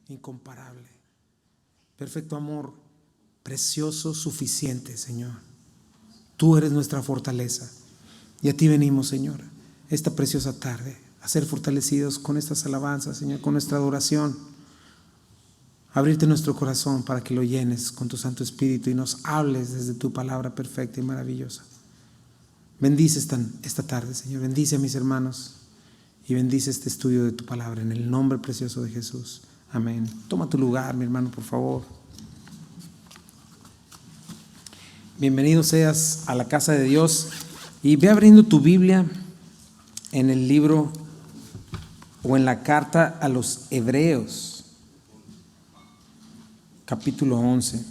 incomparable, perfecto amor, precioso, suficiente, Señor. Tú eres nuestra fortaleza y a ti venimos, Señor, esta preciosa tarde a ser fortalecidos con estas alabanzas, Señor, con nuestra adoración. Abrirte nuestro corazón para que lo llenes con tu Santo Espíritu y nos hables desde tu palabra perfecta y maravillosa. Bendice esta tarde, Señor. Bendice a mis hermanos y bendice este estudio de tu palabra en el nombre precioso de Jesús. Amén. Toma tu lugar, mi hermano, por favor. Bienvenido seas a la casa de Dios y ve abriendo tu Biblia en el libro o en la carta a los Hebreos, capítulo 11.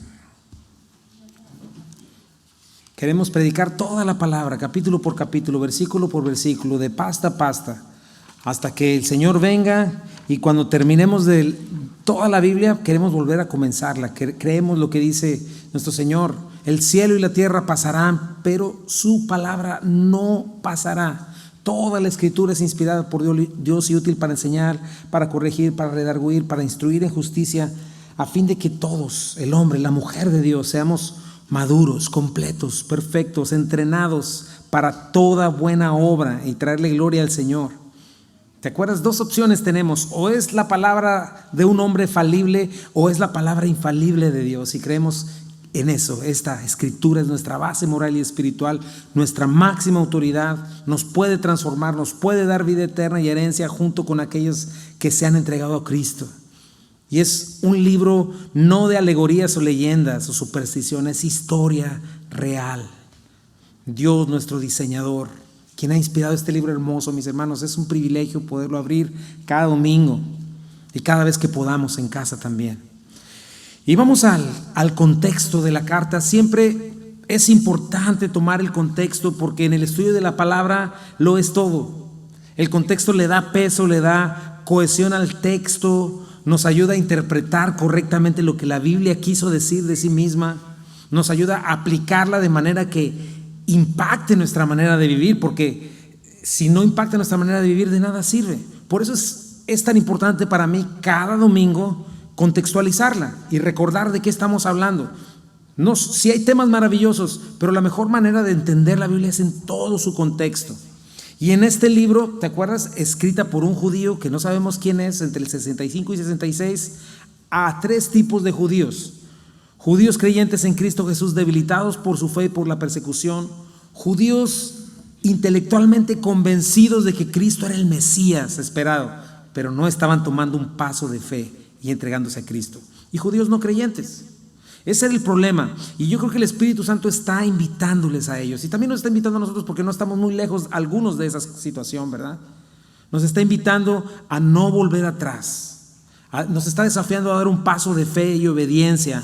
Queremos predicar toda la palabra, capítulo por capítulo, versículo por versículo, de pasta a pasta, hasta que el Señor venga, y cuando terminemos de toda la Biblia queremos volver a comenzarla. Creemos lo que dice nuestro Señor: el cielo y la tierra pasarán, pero su palabra no pasará. Toda la Escritura es inspirada por Dios y útil para enseñar, para corregir, para redarguir, para instruir en justicia, a fin de que todos, el hombre, la mujer de Dios, seamos maduros, completos, perfectos, entrenados para toda buena obra y traerle gloria al Señor. ¿Te acuerdas? Dos opciones tenemos: o es la palabra de un hombre falible o es la palabra infalible de Dios, y creemos en eso. Esta Escritura es nuestra base moral y espiritual, nuestra máxima autoridad, nos puede transformar, nos puede dar vida eterna y herencia junto con aquellos que se han entregado a Cristo. Y es un libro no de alegorías o leyendas o supersticiones, es historia real. Dios, nuestro diseñador, quien ha inspirado este libro hermoso, mis hermanos. Es un privilegio poderlo abrir cada domingo y cada vez que podamos en casa también. Y vamos al contexto de la carta. Siempre es importante tomar el contexto, porque en el estudio de la palabra lo es todo. El contexto le da peso, le da cohesión al texto, nos ayuda a interpretar correctamente lo que la Biblia quiso decir de sí misma, nos ayuda a aplicarla de manera que impacte nuestra manera de vivir, porque si no impacta nuestra manera de vivir, de nada sirve. Por eso es tan importante para mí cada domingo contextualizarla y recordar de qué estamos hablando. Sí hay temas maravillosos, pero la mejor manera de entender la Biblia es en todo su contexto. Y en este libro, ¿te acuerdas? Escrita por un judío que no sabemos quién es, entre el 65 y 66, a tres tipos de judíos: judíos creyentes en Cristo Jesús, debilitados por su fe y por la persecución; judíos intelectualmente convencidos de que Cristo era el Mesías esperado, pero no estaban tomando un paso de fe y entregándose a Cristo; y judíos no creyentes. Ese era el problema, y yo creo que el Espíritu Santo está invitándoles a ellos, y también nos está invitando a nosotros, porque no estamos muy lejos algunos de esa situación, ¿verdad? Nos está invitando a no volver atrás, nos está desafiando a dar un paso de fe y obediencia.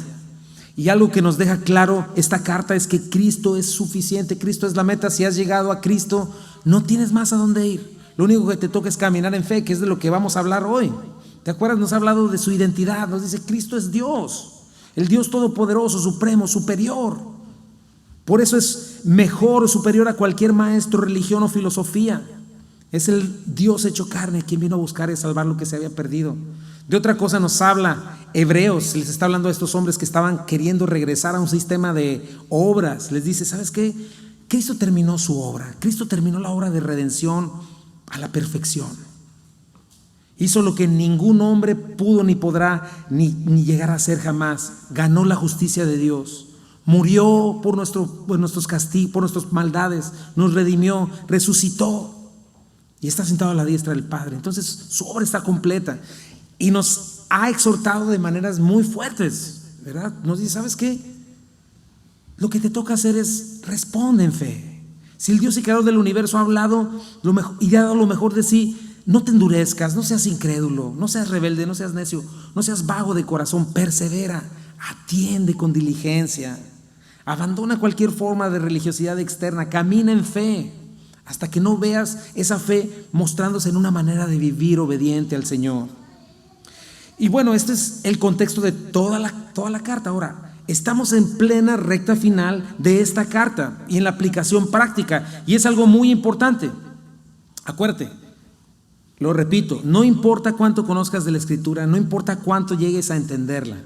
Y algo que nos deja claro esta carta es que Cristo es suficiente, Cristo es la meta. Si has llegado a Cristo, no tienes más a dónde ir. Lo único que te toca es caminar en fe, que es de lo que vamos a hablar hoy. ¿Te acuerdas? Nos ha hablado de su identidad, nos dice: Cristo es Dios, el Dios todopoderoso, supremo, superior. Por eso es mejor o superior a cualquier maestro, religión o filosofía. Es el Dios hecho carne quien vino a buscar y salvar lo que se había perdido. De otra cosa nos habla Hebreos, les está hablando a estos hombres que estaban queriendo regresar a un sistema de obras. Les dice: ¿sabes qué? Cristo terminó su obra, Cristo terminó la obra de redención a la perfección. Hizo lo que ningún hombre pudo ni podrá ni llegar a hacer jamás. Ganó la justicia de Dios, murió por nuestros castigos, por nuestras maldades, nos redimió, resucitó y está sentado a la diestra del Padre. Entonces su obra está completa y nos ha exhortado de maneras muy fuertes, ¿verdad? Nos dice: ¿sabes qué? Lo que te toca hacer es responde en fe. Si el Dios y creador del universo ha hablado lo mejor y ha dado lo mejor de sí, no te endurezcas, no seas incrédulo, no seas rebelde, no seas necio, no seas vago de corazón. Persevera, atiende con diligencia, abandona cualquier forma de religiosidad externa, camina en fe hasta que no veas esa fe mostrándose en una manera de vivir obediente al Señor. Y bueno, este es el contexto de toda la carta. Ahora, estamos en plena recta final de esta carta y en la aplicación práctica, y es algo muy importante. Acuérdate, Lo repito, no importa cuánto conozcas de la Escritura, no importa cuánto llegues a entenderla,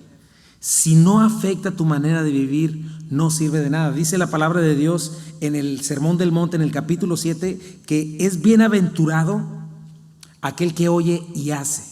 si no afecta tu manera de vivir, no sirve de nada. Dice la palabra de Dios en el Sermón del Monte, en el capítulo 7, que es bienaventurado aquel que oye y hace,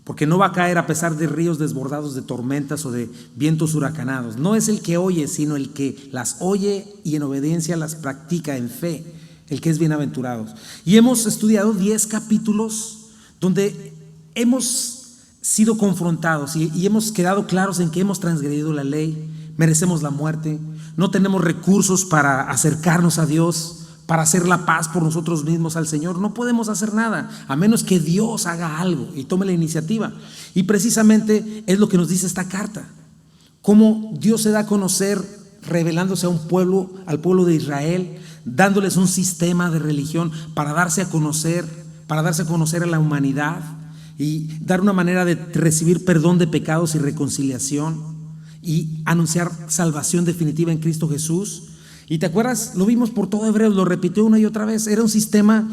porque no va a caer a pesar de ríos desbordados de tormentas o de vientos huracanados. No es el que oye, sino el que las oye y en obediencia las practica en fe, el que es bienaventurado. Y hemos estudiado 10 capítulos donde hemos sido confrontados y hemos quedado claros en que hemos transgredido la ley, merecemos la muerte, no tenemos recursos para acercarnos a Dios, para hacer la paz por nosotros mismos al Señor. No podemos hacer nada a menos que Dios haga algo y tome la iniciativa. Y precisamente es lo que nos dice esta carta, cómo Dios se da a conocer revelándose a un pueblo, al pueblo de Israel, dándoles un sistema de religión para darse a conocer a la humanidad y dar una manera de recibir perdón de pecados y reconciliación y anunciar salvación definitiva en Cristo Jesús. Y te acuerdas, lo vimos por todo Hebreos, lo repitió una y otra vez. Era un sistema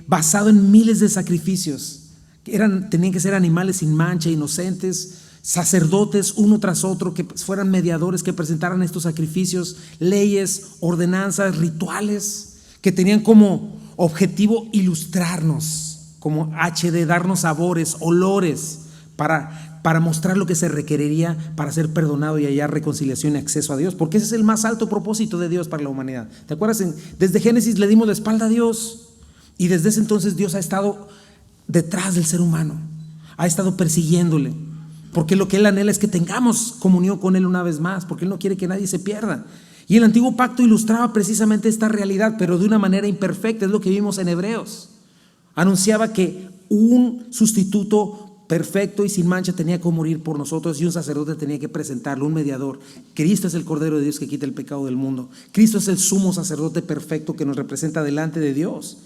basado en miles de sacrificios. Tenían que ser animales sin mancha, inocentes, sacerdotes uno tras otro que fueran mediadores, que presentaran estos sacrificios, leyes, ordenanzas, rituales que tenían como objetivo ilustrarnos, como HD, darnos sabores, olores, para mostrar lo que se requeriría para ser perdonado y hallar reconciliación y acceso a Dios, porque ese es el más alto propósito de Dios para la humanidad. ¿Te acuerdas? Desde Génesis le dimos la espalda a Dios y desde ese entonces Dios ha estado detrás del ser humano, ha estado persiguiéndole, porque lo que Él anhela es que tengamos comunión con Él una vez más, porque Él no quiere que nadie se pierda. Y el antiguo pacto ilustraba precisamente esta realidad, pero de una manera imperfecta. Es lo que vimos en Hebreos. Anunciaba que un sustituto perfecto y sin mancha tenía que morir por nosotros y un sacerdote tenía que presentarlo, un mediador. Cristo es el Cordero de Dios que quita el pecado del mundo. Cristo es el sumo sacerdote perfecto que nos representa delante de Dios.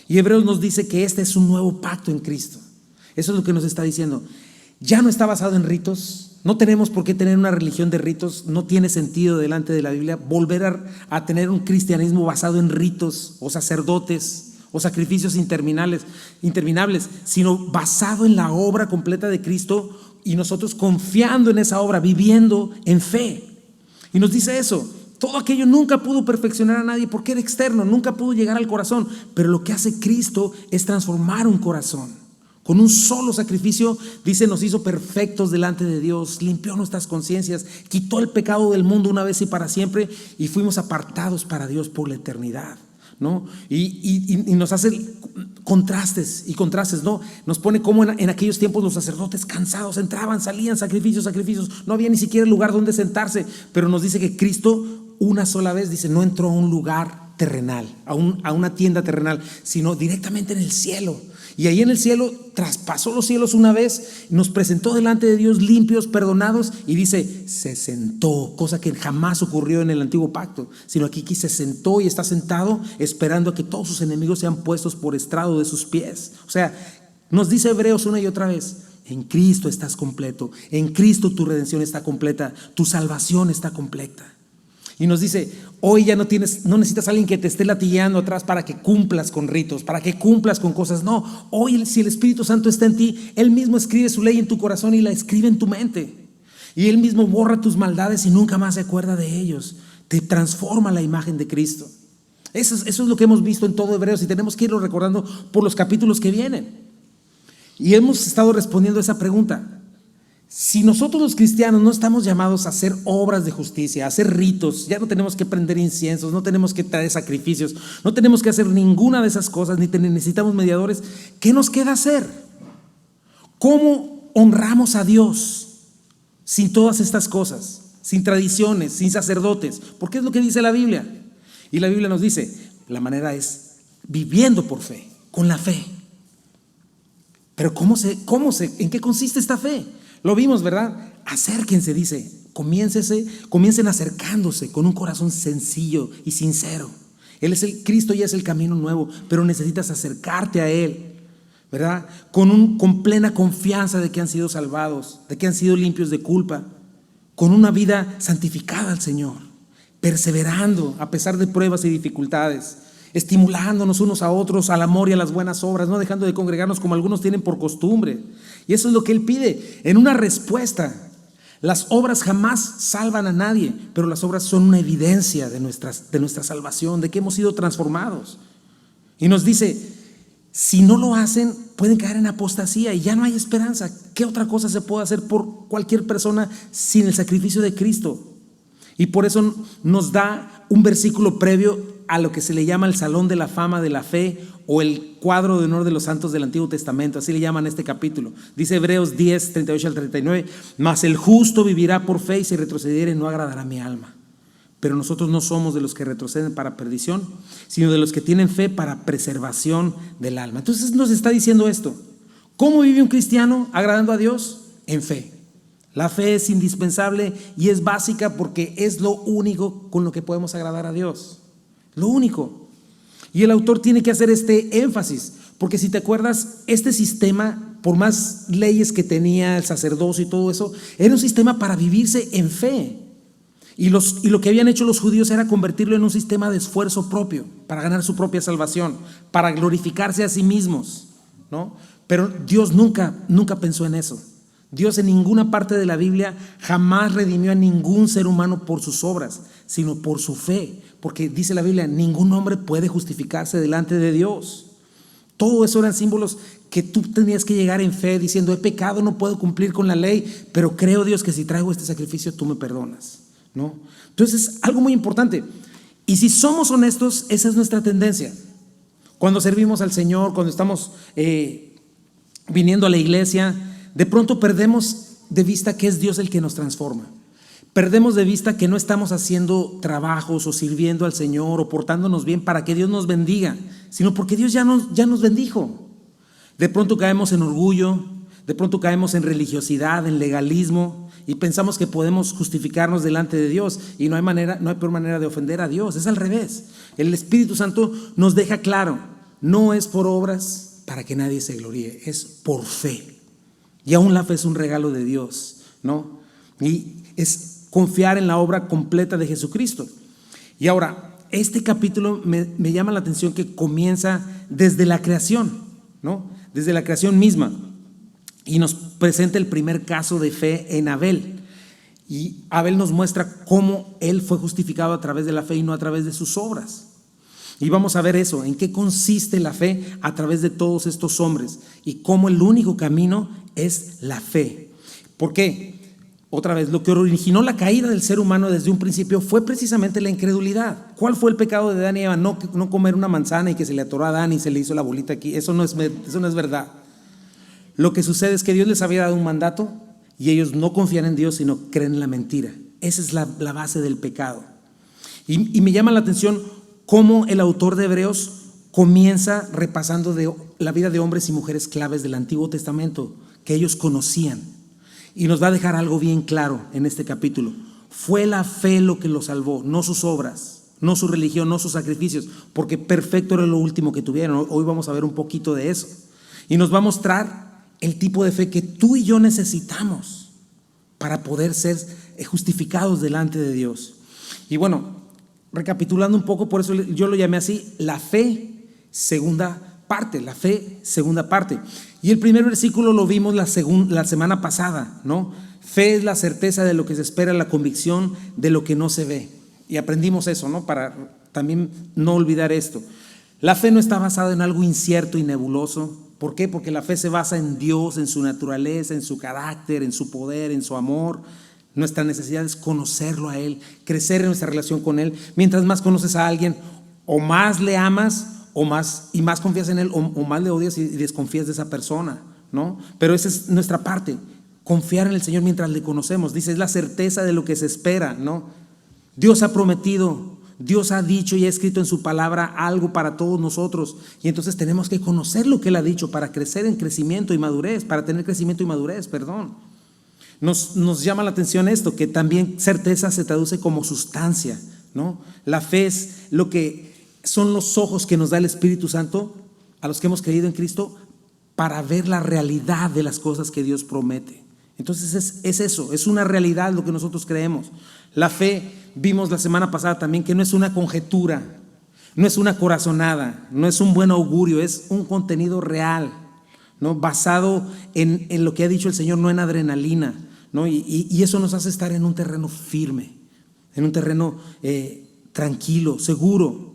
Y Hebreos nos dice que este es un nuevo pacto en Cristo. Eso es lo que nos está diciendo. Ya no está basado en ritos. No tenemos por qué tener una religión de ritos. No tiene sentido delante de la Biblia volver a tener un cristianismo basado en ritos o sacerdotes o sacrificios interminables, sino basado en la obra completa de Cristo y nosotros confiando en esa obra, viviendo en fe. Y nos dice eso. Todo aquello nunca pudo perfeccionar a nadie porque era externo, nunca pudo llegar al corazón. Pero lo que hace Cristo es transformar un corazón. Con un solo sacrificio, dice, nos hizo perfectos delante de Dios, limpió nuestras conciencias, quitó el pecado del mundo una vez y para siempre y fuimos apartados para Dios por la eternidad, ¿no? Y nos hace contrastes, ¿no? Nos pone como en aquellos tiempos los sacerdotes cansados entraban, salían, sacrificios, no había ni siquiera lugar donde sentarse, pero nos dice que Cristo una sola vez, dice, no entró a un lugar terrenal, a una tienda terrenal, sino directamente en el cielo. Y ahí en el cielo traspasó los cielos una vez, nos presentó delante de Dios limpios, perdonados, y dice, se sentó, cosa que jamás ocurrió en el antiguo pacto, sino aquí se sentó y está sentado esperando a que todos sus enemigos sean puestos por estrado de sus pies. O sea, nos dice Hebreos una y otra vez, en Cristo estás completo, en Cristo tu redención está completa, tu salvación está completa. Y nos dice, hoy ya no necesitas a alguien que te esté latigueando atrás para que cumplas con ritos, para que cumplas con cosas. No, hoy si el Espíritu Santo está en ti, Él mismo escribe su ley en tu corazón y la escribe en tu mente. Y Él mismo borra tus maldades y nunca más se acuerda de ellos. Te transforma la imagen de Cristo. Eso es lo que hemos visto en todo Hebreos y tenemos que irlo recordando por los capítulos que vienen. Y hemos estado respondiendo a esa pregunta. Si nosotros los cristianos no estamos llamados a hacer obras de justicia, a hacer ritos, ya no tenemos que prender inciensos, no tenemos que traer sacrificios, no tenemos que hacer ninguna de esas cosas, ni necesitamos mediadores, ¿qué nos queda hacer? ¿Cómo honramos a Dios sin todas estas cosas, sin tradiciones, sin sacerdotes? Porque es lo que dice la Biblia. Y la Biblia nos dice, la manera es viviendo por fe, con la fe. Pero ¿en qué consiste esta fe? Lo vimos, ¿verdad? Acérquense, dice, comiencen acercándose con un corazón sencillo y sincero. Cristo ya es el camino nuevo, pero necesitas acercarte a Él, ¿verdad? Con plena confianza de que han sido salvados, de que han sido limpios de culpa, con una vida santificada al Señor, perseverando a pesar de pruebas y dificultades. estimulándonos unos a otros al amor y a las buenas obras, no dejando de congregarnos como algunos tienen por costumbre. Y eso es lo que Él pide en una respuesta. Las obras jamás salvan a nadie, pero las obras son una evidencia de nuestra salvación, de que hemos sido transformados. Y nos dice, si no lo hacen, pueden caer en apostasía y ya no hay esperanza. ¿Qué otra cosa se puede hacer por cualquier persona sin el sacrificio de Cristo? Y por eso nos da un versículo previo a lo que se le llama el Salón de la Fama de la Fe o el cuadro de honor de los santos del Antiguo Testamento, así le llaman este capítulo. Dice Hebreos 10, 38 al 39, mas el justo vivirá por fe y si retrocediere no agradará a mi alma. Pero nosotros no somos de los que retroceden para perdición, sino de los que tienen fe para preservación del alma. Entonces nos está diciendo esto. ¿Cómo vive un cristiano agradando a Dios? En fe. La fe es indispensable y es básica porque es lo único con lo que podemos agradar a Dios. Lo único. Y el autor tiene que hacer este énfasis, porque si te acuerdas, este sistema, por más leyes que tenía el sacerdocio y todo eso, era un sistema para vivirse en fe. Y lo que habían hecho los judíos era convertirlo en un sistema de esfuerzo propio, para ganar su propia salvación, para glorificarse a sí mismos, ¿no? Pero Dios nunca pensó en eso. Dios en ninguna parte de la Biblia jamás redimió a ningún ser humano por sus obras, sino por su fe. Porque dice la Biblia, ningún hombre puede justificarse delante de Dios. Todo eso eran símbolos que tú tenías que llegar en fe diciendo, he pecado, no puedo cumplir con la ley, pero creo, Dios, que si traigo este sacrificio tú me perdonas, ¿no? Entonces es algo muy importante. Y si somos honestos, esa es nuestra tendencia. Cuando servimos al Señor, cuando estamos viniendo a la iglesia, de pronto perdemos de vista que es Dios el que nos transforma. Perdemos de vista que no estamos haciendo trabajos o sirviendo al Señor o portándonos bien para que Dios nos bendiga, sino porque Dios ya nos bendijo. De pronto caemos en orgullo, de pronto caemos en religiosidad, en legalismo y pensamos que podemos justificarnos delante de Dios y no hay peor manera de ofender a Dios. Es al revés. El Espíritu Santo nos deja claro, no es por obras para que nadie se gloríe, es por fe. Y aún la fe es un regalo de Dios, ¿no? Y es confiar en la obra completa de Jesucristo. Y ahora, este capítulo me llama la atención que comienza desde la creación, ¿no? Desde la creación misma. Y nos presenta el primer caso de fe en Abel. Y Abel nos muestra cómo él fue justificado a través de la fe y no a través de sus obras. Y vamos a ver eso, en qué consiste la fe a través de todos estos hombres y cómo el único camino es la fe. ¿Por qué? Otra vez, lo que originó la caída del ser humano desde un principio fue precisamente la incredulidad. ¿Cuál fue el pecado de Adán y Eva? No comer una manzana y que se le atoró a Adán y se le hizo la bolita aquí. Eso no es verdad. Lo que sucede es que Dios les había dado un mandato y ellos no confían en Dios, sino creen en la mentira. Esa es la base del pecado. Y me llama la atención cómo el autor de Hebreos comienza repasando la vida de hombres y mujeres claves del Antiguo Testamento que ellos conocían. Y nos va a dejar algo bien claro en este capítulo. Fue la fe lo que los salvó, no sus obras, no su religión, no sus sacrificios, porque perfecto era lo último que tuvieron. Hoy vamos a ver un poquito de eso. Y nos va a mostrar el tipo de fe que tú y yo necesitamos para poder ser justificados delante de Dios. Y bueno, recapitulando un poco, por eso yo lo llamé así, la fe segunda parte, la fe segunda parte. Y el primer versículo lo vimos la semana pasada, ¿no? Fe es la certeza de lo que se espera, la convicción de lo que no se ve. Y aprendimos eso, ¿no? Para también no olvidar esto. La fe no está basada en algo incierto y nebuloso. ¿Por qué? Porque la fe se basa en Dios, en su naturaleza, en su carácter, en su poder, en su amor. Nuestra necesidad es conocerlo a Él, crecer en nuestra relación con Él. Mientras más conoces a alguien, o más le amas, o más confías en Él, o más le odias y desconfías de esa persona, ¿no? Pero esa es nuestra parte, confiar en el Señor mientras le conocemos. Dice, es la certeza de lo que se espera, ¿no? Dios ha prometido, Dios ha dicho y ha escrito en su palabra algo para todos nosotros, y entonces tenemos que conocer lo que Él ha dicho para crecer en crecimiento y madurez, para tener crecimiento y madurez, perdón. Nos llama la atención esto, que también certeza se traduce como sustancia, ¿no? La fe es lo que son los ojos que nos da el Espíritu Santo a los que hemos creído en Cristo para ver la realidad de las cosas que Dios promete. Entonces es eso, es una realidad lo que nosotros creemos. La fe, vimos la semana pasada también que no es una conjetura, No es una corazonada, no es un buen augurio, es un contenido real, ¿no? Basado en lo que ha dicho el Señor, no en adrenalina, ¿no? Y eso nos hace estar en un terreno firme, en un terreno tranquilo, seguro.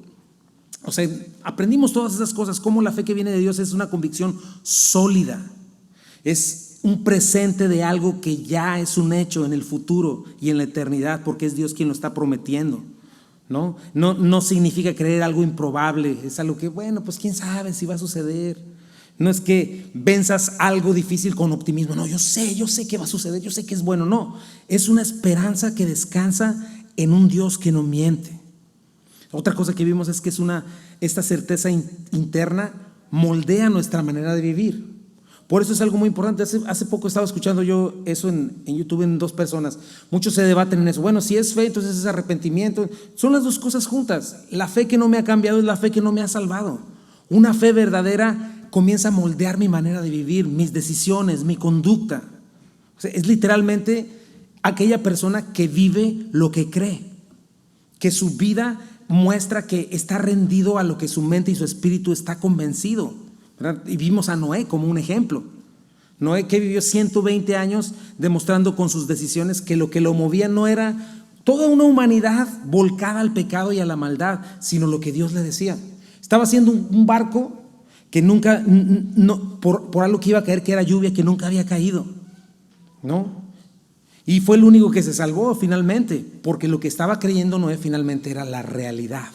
O sea, aprendimos todas esas cosas, cómo la fe que viene de Dios es una convicción sólida, es un presente de algo que ya es un hecho en el futuro y en la eternidad, porque es Dios quien lo está prometiendo. No significa creer algo improbable, es algo que, bueno, pues quién sabe si va a suceder. No es que venzas algo difícil con optimismo, no, yo sé que va a suceder, yo sé que es bueno, no, es una esperanza que descansa en un Dios que no miente. Otra cosa que vimos es que esta certeza interna moldea nuestra manera de vivir. Por eso es algo muy importante. Hace poco estaba escuchando yo eso en YouTube en 2 personas. Muchos se debaten en eso. Bueno, si es fe, entonces es arrepentimiento. Son las 2 cosas juntas. La fe que no me ha cambiado es la fe que no me ha salvado. Una fe verdadera comienza a moldear mi manera de vivir, mis decisiones, mi conducta. O sea, es literalmente aquella persona que vive lo que cree, que su vida muestra que está rendido a lo que su mente y su espíritu está convencido, ¿verdad? Y vimos a Noé como un ejemplo. Noé, que vivió 120 años demostrando con sus decisiones que lo movía no era toda una humanidad volcada al pecado y a la maldad, sino lo que Dios le decía. Estaba haciendo un barco que nunca, por algo que iba a caer, que era lluvia, que nunca había caído, ¿no? Y fue el único que se salvó finalmente, porque lo que estaba creyendo Noé finalmente era la realidad,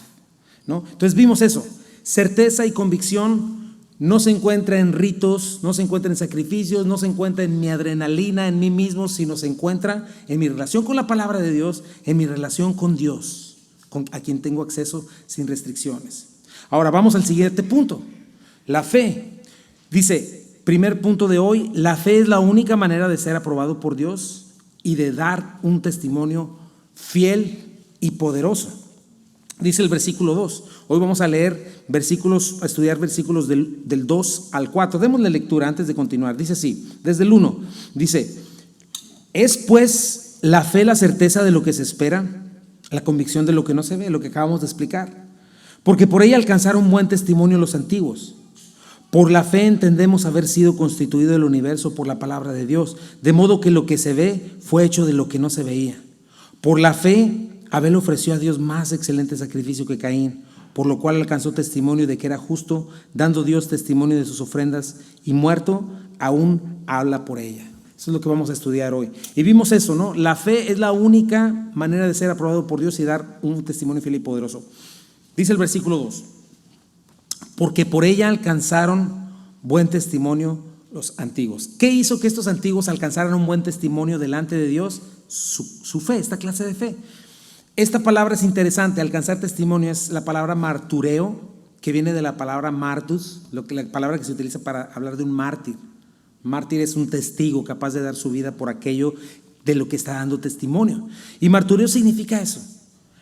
¿no? Entonces vimos eso, certeza y convicción no se encuentra en ritos, no se encuentra en sacrificios, no se encuentra en mi adrenalina, en mí mismo, sino se encuentra en mi relación con la palabra de Dios, en mi relación con Dios, a quien tengo acceso sin restricciones. Ahora vamos al siguiente punto, la fe. Dice, primer punto de hoy, la fe es la única manera de ser aprobado por Dios y de dar un testimonio fiel y poderoso. Dice el versículo 2. Hoy vamos a leer a estudiar versículos del 2 al 4. Démosle lectura antes de continuar. Dice así, desde el 1, dice, es pues la fe la certeza de lo que se espera, la convicción de lo que no se ve, lo que acabamos de explicar. Porque por ella alcanzaron buen testimonio los antiguos. Por la fe entendemos haber sido constituido el universo por la palabra de Dios, de modo que lo que se ve fue hecho de lo que no se veía. Por la fe Abel ofreció a Dios más excelente sacrificio que Caín, por lo cual alcanzó testimonio de que era justo, dando Dios testimonio de sus ofrendas, y muerto aún habla por ella. Eso es lo que vamos a estudiar hoy. Y vimos eso, ¿no? La fe es la única manera de ser aprobado por Dios y dar un testimonio fiel y poderoso. Dice el versículo 2. Porque por ella alcanzaron buen testimonio los antiguos. ¿Qué hizo que estos antiguos alcanzaran un buen testimonio delante de Dios? Su fe, esta clase de fe. Esta palabra es interesante, alcanzar testimonio es la palabra martureo, que viene de la palabra martus, la palabra que se utiliza para hablar de un mártir. Mártir es un testigo capaz de dar su vida por aquello de lo que está dando testimonio. Y martureo significa eso,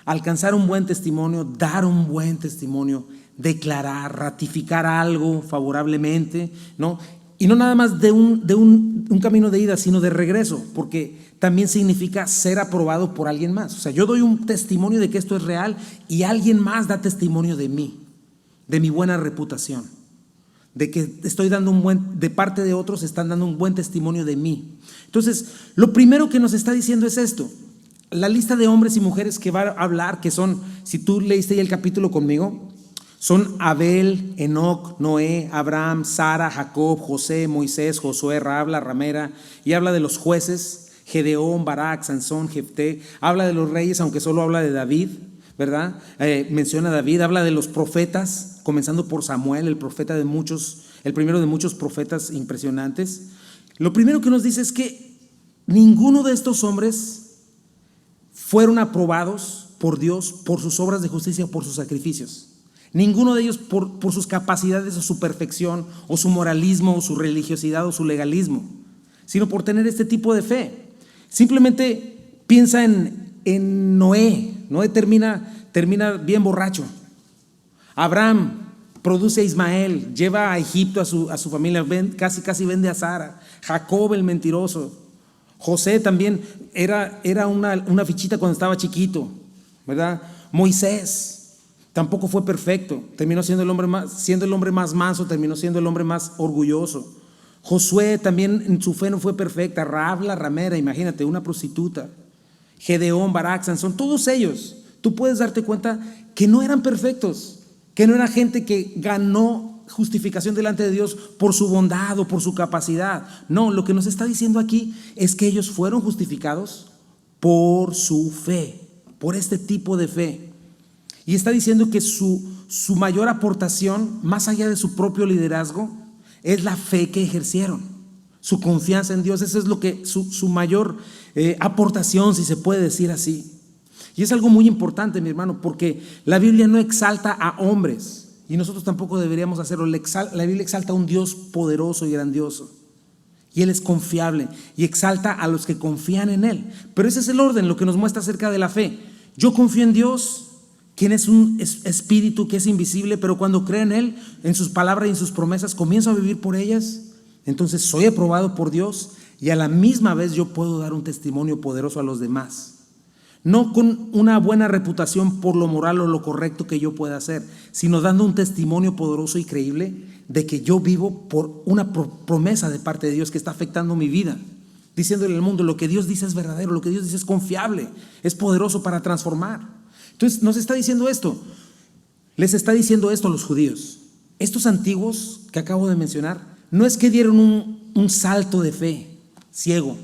alcanzar un buen testimonio, dar un buen testimonio, declarar, ratificar algo favorablemente, ¿no? Y no nada más de un camino de ida, sino de regreso, porque también significa ser aprobado por alguien más. O sea, yo doy un testimonio de que esto es real y alguien más da testimonio de mí, de mi buena reputación, de que estoy dando de parte de otros están dando un buen testimonio de mí. Entonces, lo primero que nos está diciendo es esto. La lista de hombres y mujeres que va a hablar, que son, si tú leíste ya el capítulo conmigo, son Abel, Enoc, Noé, Abraham, Sara, Jacob, José, Moisés, Josué, Rahab la ramera, y habla de los jueces, Gedeón, Barak, Sansón, Jefté, habla de los reyes, aunque solo habla de David, ¿verdad? Menciona a David, habla de los profetas, comenzando por Samuel, el primero de muchos profetas impresionantes. Lo primero que nos dice es que ninguno de estos hombres fueron aprobados por Dios por sus obras de justicia o por sus sacrificios. Ninguno de ellos por sus capacidades o su perfección o su moralismo o su religiosidad o su legalismo, sino por tener este tipo de fe. Simplemente piensa en Noé. Noé termina bien borracho. Abraham produce a Ismael, lleva a Egipto a su familia, casi vende a Sara. Jacob el mentiroso. José también era una fichita cuando estaba chiquito, ¿verdad? Moisés tampoco fue perfecto. Terminó siendo siendo el hombre más manso, terminó siendo el hombre más orgulloso. Josué también en su fe no fue perfecta. Rahab la ramera, imagínate, una prostituta. Gedeón, Barak, Sansón, todos ellos, tú puedes darte cuenta que no eran perfectos, que no era gente que ganó justificación delante de Dios por su bondad o por su capacidad. No, lo que nos está diciendo aquí es que ellos fueron justificados por su fe, por este tipo de fe. Y está diciendo que su mayor aportación, más allá de su propio liderazgo, es la fe que ejercieron, su confianza en Dios. Eso es lo que su mayor aportación, si se puede decir así. Y es algo muy importante, mi hermano, porque la Biblia no exalta a hombres, y nosotros tampoco deberíamos hacerlo. La Biblia exalta a un Dios poderoso y grandioso, y Él es confiable, y exalta a los que confían en Él. Pero ese es el orden, lo que nos muestra acerca de la fe. Yo confío en Dios, quien es un espíritu que es invisible, pero cuando creo en Él, en sus palabras y en sus promesas, comienzo a vivir por ellas. Entonces soy aprobado por Dios, y a la misma vez yo puedo dar un testimonio poderoso a los demás. No con una buena reputación por lo moral o lo correcto que yo pueda hacer, sino dando un testimonio poderoso y creíble de que yo vivo por una promesa de parte de Dios que está afectando mi vida, diciéndole al mundo: lo que Dios dice es verdadero, lo que Dios dice es confiable, es poderoso para transformar. Entonces nos está diciendo esto, les está diciendo esto a los judíos. Estos antiguos que acabo de mencionar, no es que dieron un salto de fe ciego,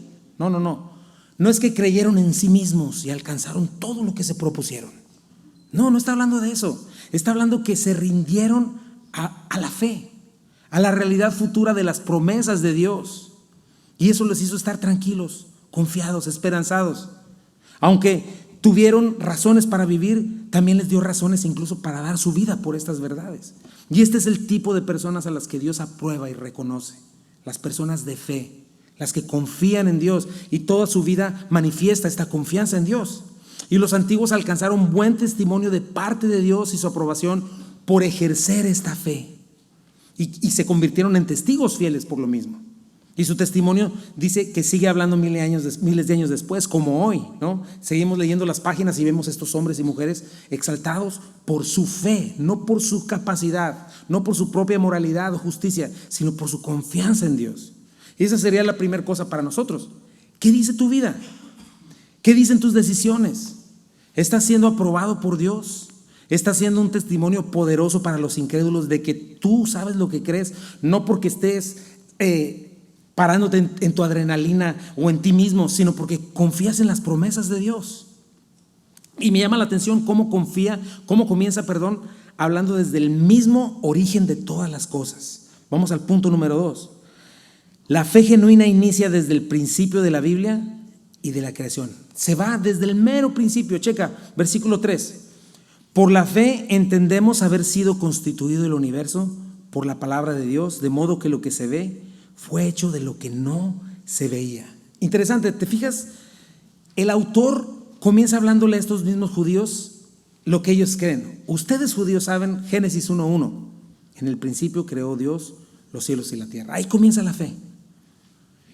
no es que creyeron en sí mismos y alcanzaron todo lo que se propusieron. No está hablando de eso. Está hablando que se rindieron a la fe, a la realidad futura de las promesas de Dios. Y eso les hizo estar tranquilos, confiados, esperanzados. Aunque tuvieron razones para vivir, también les dio razones incluso para dar su vida por estas verdades. Y este es el tipo de personas a las que Dios aprueba y reconoce: las personas de fe, las que confían en Dios, y toda su vida manifiesta esta confianza en Dios. Y los antiguos alcanzaron buen testimonio de parte de Dios y su aprobación por ejercer esta fe, y se convirtieron en testigos fieles por lo mismo. Y su testimonio dice que sigue hablando miles de años después, como hoy, ¿no? Seguimos leyendo las páginas y vemos estos hombres y mujeres exaltados por su fe, no por su capacidad, no por su propia moralidad o justicia, sino por su confianza en Dios. Y esa sería la primera cosa para nosotros. ¿Qué dice tu vida? ¿Qué dicen tus decisiones? ¿Estás siendo aprobado por Dios? ¿Estás siendo un testimonio poderoso para los incrédulos de que tú sabes lo que crees? No porque estés parándote en tu adrenalina o en ti mismo, sino porque confías en las promesas de Dios. Y me llama la atención cómo comienza, hablando desde el mismo origen de todas las cosas. Vamos al punto número 2. La fe genuina inicia desde el principio de la Biblia y de la creación. Se va desde el mero principio. Checa, versículo 3. Por la fe entendemos haber sido constituido el universo por la palabra de Dios, de modo que lo que se ve fue hecho de lo que no se veía. Interesante, ¿te fijas? El autor comienza hablándole a estos mismos judíos lo que ellos creen. Ustedes judíos saben Génesis 1:1. En el principio creó Dios los cielos y la tierra. Ahí comienza la fe.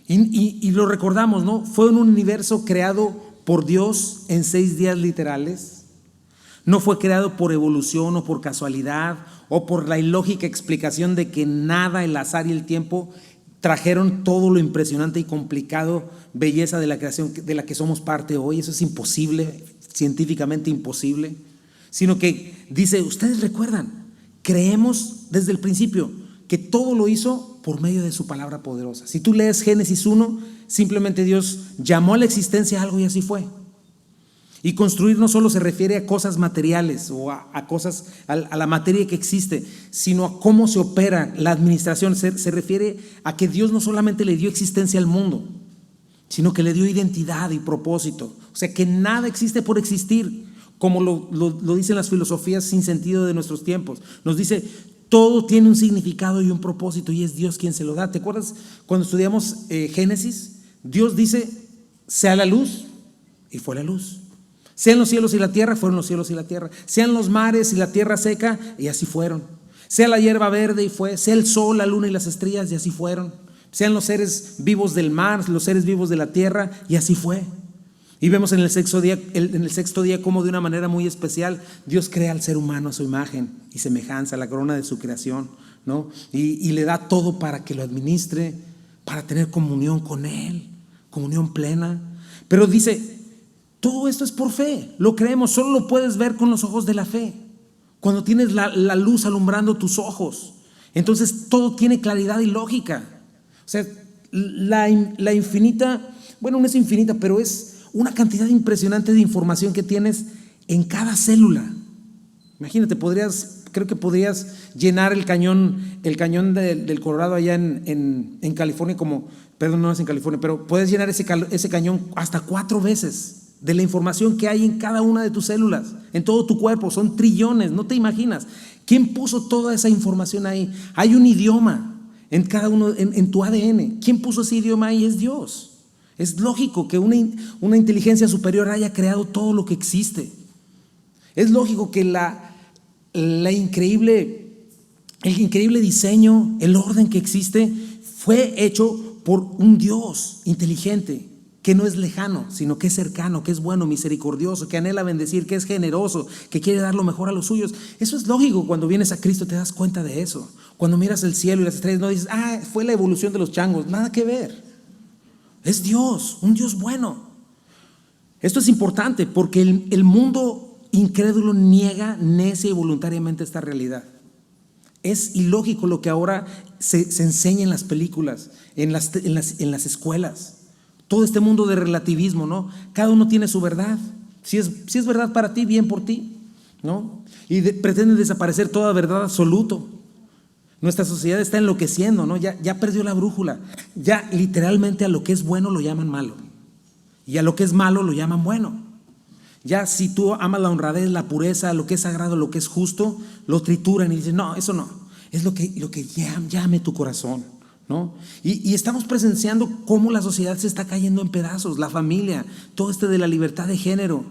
Y lo recordamos, ¿no? Fue un universo creado por Dios en 6 días literales. No fue creado por evolución o por casualidad o por la ilógica explicación de que nada, el azar y el tiempo trajeron todo lo impresionante y complicado belleza de la creación de la que somos parte hoy. Eso es imposible, científicamente imposible. Sino que dice, ustedes recuerdan, creemos desde el principio que todo lo hizo por medio de su palabra poderosa. Si tú lees Génesis 1, simplemente Dios llamó a la existencia algo y así fue. Y construir no solo se refiere a cosas materiales o a cosas, a la materia que existe, sino a cómo se opera la administración. Se refiere a que Dios no solamente le dio existencia al mundo, sino que le dio identidad y propósito. O sea, que nada existe por existir, como lo dicen las filosofías sin sentido de nuestros tiempos. Nos dice, todo tiene un significado y un propósito, y es Dios quien se lo da. ¿Te acuerdas cuando estudiamos Génesis? Dios dice, sea la luz, y fue la luz. Sean los cielos y la tierra, fueron los cielos y la tierra. Sean los mares y la tierra seca, y así fueron. Sea la hierba verde, y fue. Sea el sol, la luna y las estrellas, y así fueron. Sean los seres vivos del mar, los seres vivos de la tierra, y así fue. Y vemos en el sexto día cómo de una manera muy especial Dios crea al ser humano a su imagen y semejanza, la corona de su creación, ¿no? Y le da todo para que lo administre, para tener comunión con Él, comunión plena. Pero dice, todo esto es por fe, lo creemos, solo lo puedes ver con los ojos de la fe. Cuando tienes la luz alumbrando tus ojos, entonces todo tiene claridad y lógica. O sea, la infinita, bueno, no es infinita, pero es una cantidad impresionante de información que tienes en cada célula. Imagínate, creo que podrías llenar el cañón del Colorado allá en California, perdón, no es en California, pero puedes llenar ese cañón hasta 4 veces de la información que hay en cada una de tus células, en todo tu cuerpo. Son trillones, no te imaginas. ¿Quién puso toda esa información ahí? Hay un idioma en cada uno, en tu ADN. ¿Quién puso ese idioma ahí? Es Dios. Es lógico que una inteligencia superior haya creado todo lo que existe. Es lógico que el increíble diseño, el orden que existe, fue hecho por un Dios inteligente, que no es lejano, sino que es cercano, que es bueno, misericordioso, que anhela bendecir, que es generoso, que quiere dar lo mejor a los suyos. Eso es lógico. Cuando vienes a Cristo te das cuenta de eso. Cuando miras el cielo y las estrellas, no dices, fue la evolución de los changos. Nada que ver. Es Dios, un Dios bueno. Esto es importante porque el mundo incrédulo niega necia y voluntariamente esta realidad. Es ilógico lo que ahora se enseña en las películas, en las escuelas. Todo este mundo de relativismo, ¿no? Cada uno tiene su verdad. Si es verdad para ti, bien por ti, ¿no? Y pretenden desaparecer toda verdad absoluta. Nuestra sociedad está enloqueciendo, ¿no? Ya perdió la brújula. Ya literalmente a lo que es bueno lo llaman malo. Y a lo que es malo lo llaman bueno. Ya si tú amas la honradez, la pureza, lo que es sagrado, lo que es justo, lo trituran y dicen, no, eso no. Es lo que llame tu corazón, ¿no? Y estamos presenciando cómo la sociedad se está cayendo en pedazos, la familia, todo de la libertad de género,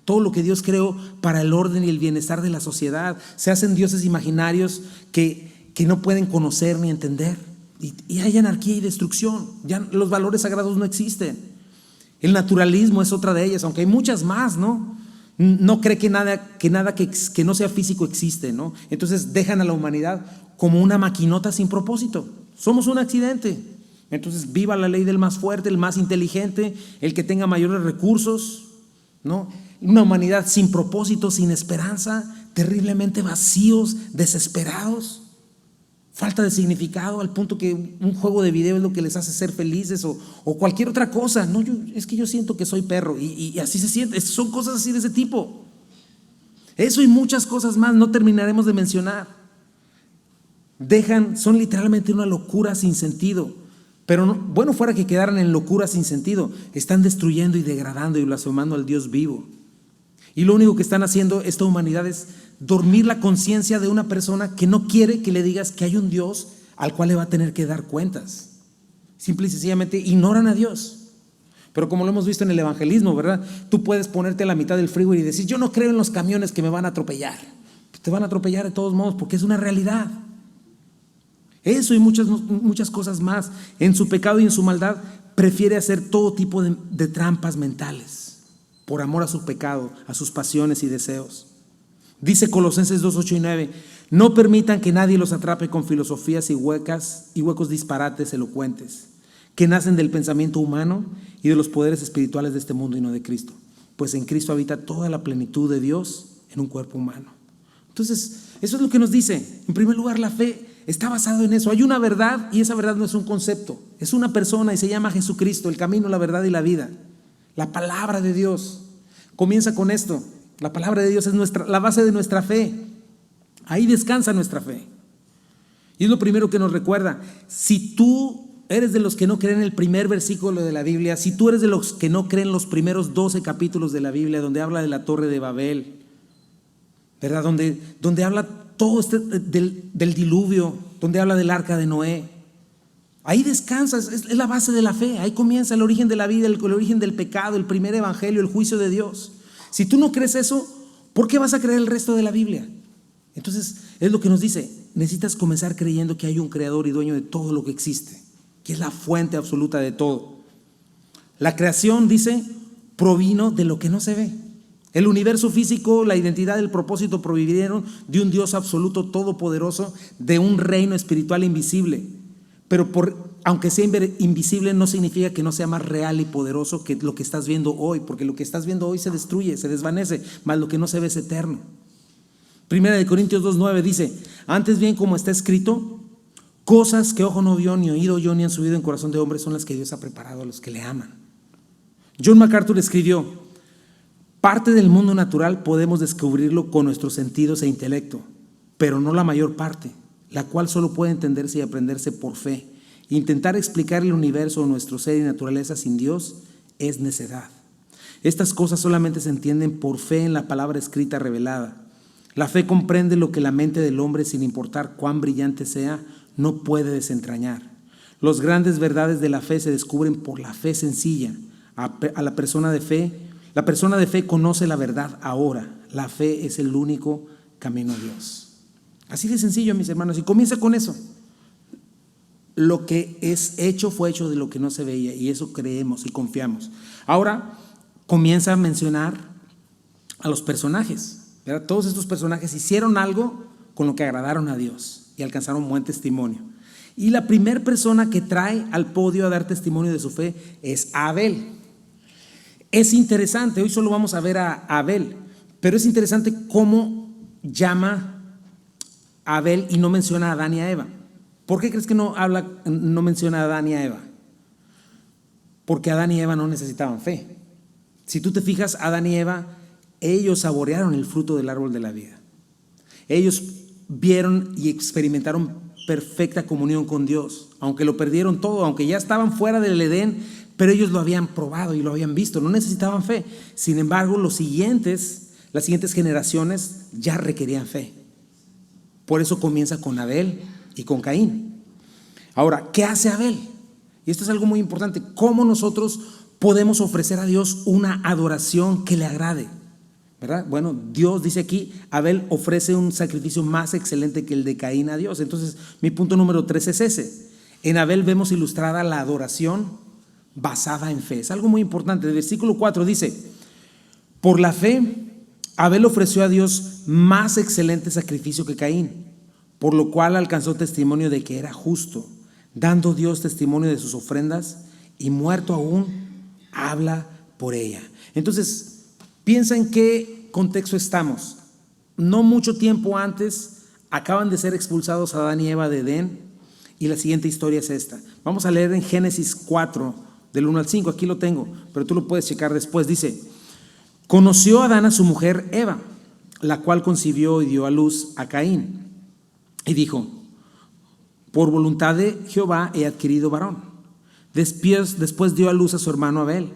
todo lo que Dios creó para el orden y el bienestar de la sociedad. Se hacen dioses imaginarios que no pueden conocer ni entender. Y hay anarquía y destrucción. Ya los valores sagrados no existen. El naturalismo es otra de ellas, aunque hay muchas más, ¿no? No cree que nada que no sea físico existe, ¿no? Entonces dejan a la humanidad como una maquinota sin propósito. Somos un accidente. Entonces viva la ley del más fuerte, el más inteligente, el que tenga mayores recursos, ¿no? Una humanidad sin propósito, sin esperanza, terriblemente vacíos, desesperados. Falta de significado al punto que un juego de video es lo que les hace ser felices o cualquier otra cosa. No, es que yo siento que soy perro y así se siente. Son cosas así de ese tipo. Eso y muchas cosas más no terminaremos de mencionar. Son literalmente una locura sin sentido. Pero no, bueno fuera que quedaran en locura sin sentido. Están destruyendo y degradando y blasfemando al Dios vivo. Y lo único que están haciendo esta humanidad es dormir la conciencia de una persona que no quiere que le digas que hay un Dios al cual le va a tener que dar cuentas. Simple y sencillamente ignoran a Dios. Pero como lo hemos visto en el evangelismo, ¿verdad? Tú puedes ponerte a la mitad del freeway y decir, yo no creo en los camiones que me van a atropellar. Te van a atropellar de todos modos porque es una realidad. Eso y muchas cosas más. En su pecado y en su maldad prefiere hacer todo tipo de trampas mentales por amor a su pecado, a sus pasiones y deseos. Dice Colosenses 2, 8 y 9, no permitan que nadie los atrape con filosofías y huecos disparates elocuentes, que nacen del pensamiento humano y de los poderes espirituales de este mundo y no de Cristo. Pues en Cristo habita toda la plenitud de Dios en un cuerpo humano. Entonces, eso es lo que nos dice. En primer lugar, la fe está basada en eso. Hay una verdad y esa verdad no es un concepto, es una persona y se llama Jesucristo, el camino, la verdad y la vida. La palabra de Dios comienza con esto. La palabra de Dios es la base de nuestra fe. Ahí descansa nuestra fe. Y es lo primero que nos recuerda. Si tú eres de los que no creen el primer versículo de la Biblia, si tú eres de los que no creen los primeros 12 capítulos de la Biblia, donde habla de la Torre de Babel, ¿verdad? Donde habla todo del diluvio, donde habla del arca de Noé, ahí descansa, es la base de la fe. Ahí comienza el origen de la vida, el origen del pecado, el primer evangelio, el juicio de Dios. Si tú no crees eso, ¿por qué vas a creer el resto de la Biblia? Entonces, es lo que nos dice, necesitas comenzar creyendo que hay un creador y dueño de todo lo que existe, que es la fuente absoluta de todo. La creación, dice, provino de lo que no se ve. El universo físico, la identidad, el propósito provinieron de un Dios absoluto, todopoderoso, de un reino espiritual invisible. Pero aunque sea invisible, no significa que no sea más real y poderoso que lo que estás viendo hoy, porque lo que estás viendo hoy se destruye, se desvanece, mas lo que no se ve es eterno. Primera de Corintios 2:9 dice: antes bien, como está escrito, cosas que ojo no vio, ni oído oyó, ni han subido en corazón de hombre, son las que Dios ha preparado a los que le aman. John MacArthur escribió: parte del mundo natural podemos descubrirlo con nuestros sentidos e intelecto, pero no la mayor parte, la cual solo puede entenderse y aprenderse por fe. Intentar explicar el universo o nuestro ser y naturaleza sin Dios es necedad. Estas cosas solamente se entienden por fe en la palabra escrita revelada. La fe comprende lo que la mente del hombre, sin importar cuán brillante sea, no puede desentrañar. Las grandes verdades de la fe se descubren por la fe sencilla. La persona de fe conoce la verdad ahora. La fe es el único camino a Dios. Así de sencillo, mis hermanos, y comienza con eso. Lo que es hecho fue hecho de lo que no se veía, y eso creemos y confiamos. Ahora comienza a mencionar a los personajes, ¿verdad? Todos estos personajes hicieron algo con lo que agradaron a Dios y alcanzaron buen testimonio. Y la primera persona que trae al podio a dar testimonio de su fe es Abel. Es interesante, hoy solo vamos a ver a Abel, pero es interesante cómo llama a Abel y no menciona a Adán y a Eva. ¿Por qué crees que no menciona a Adán y a Eva? Porque Adán y Eva no necesitaban fe. Si tú te fijas, Adán y Eva, ellos saborearon el fruto del árbol de la vida. Ellos vieron y experimentaron perfecta comunión con Dios, aunque lo perdieron todo, aunque ya estaban fuera del Edén, pero ellos lo habían probado y lo habían visto, no necesitaban fe. Sin embargo, las siguientes generaciones ya requerían fe. Por eso comienza con Abel y con Caín. Ahora, ¿qué hace Abel? Y esto es algo muy importante. ¿Cómo nosotros podemos ofrecer a Dios una adoración que le agrade? ¿Verdad? Bueno, Dios dice aquí, Abel ofrece un sacrificio más excelente que el de Caín a Dios. Entonces, mi punto número 3 es ese. En Abel vemos ilustrada la adoración basada en fe. Es algo muy importante. El versículo 4 dice: por la fe, Abel ofreció a Dios más excelente sacrificio que Caín, por lo cual alcanzó testimonio de que era justo, dando Dios testimonio de sus ofrendas, y muerto aún, habla por ella. Entonces, piensa en qué contexto estamos. No mucho tiempo antes, acaban de ser expulsados Adán y Eva de Edén, y la siguiente historia es esta. Vamos a leer en Génesis 4, del 1 al 5, aquí lo tengo, pero tú lo puedes checar después. Dice: conoció Adán a su mujer Eva, la cual concibió y dio a luz a Caín. Y dijo: por voluntad de Jehová he adquirido varón. Después dio a luz a su hermano Abel.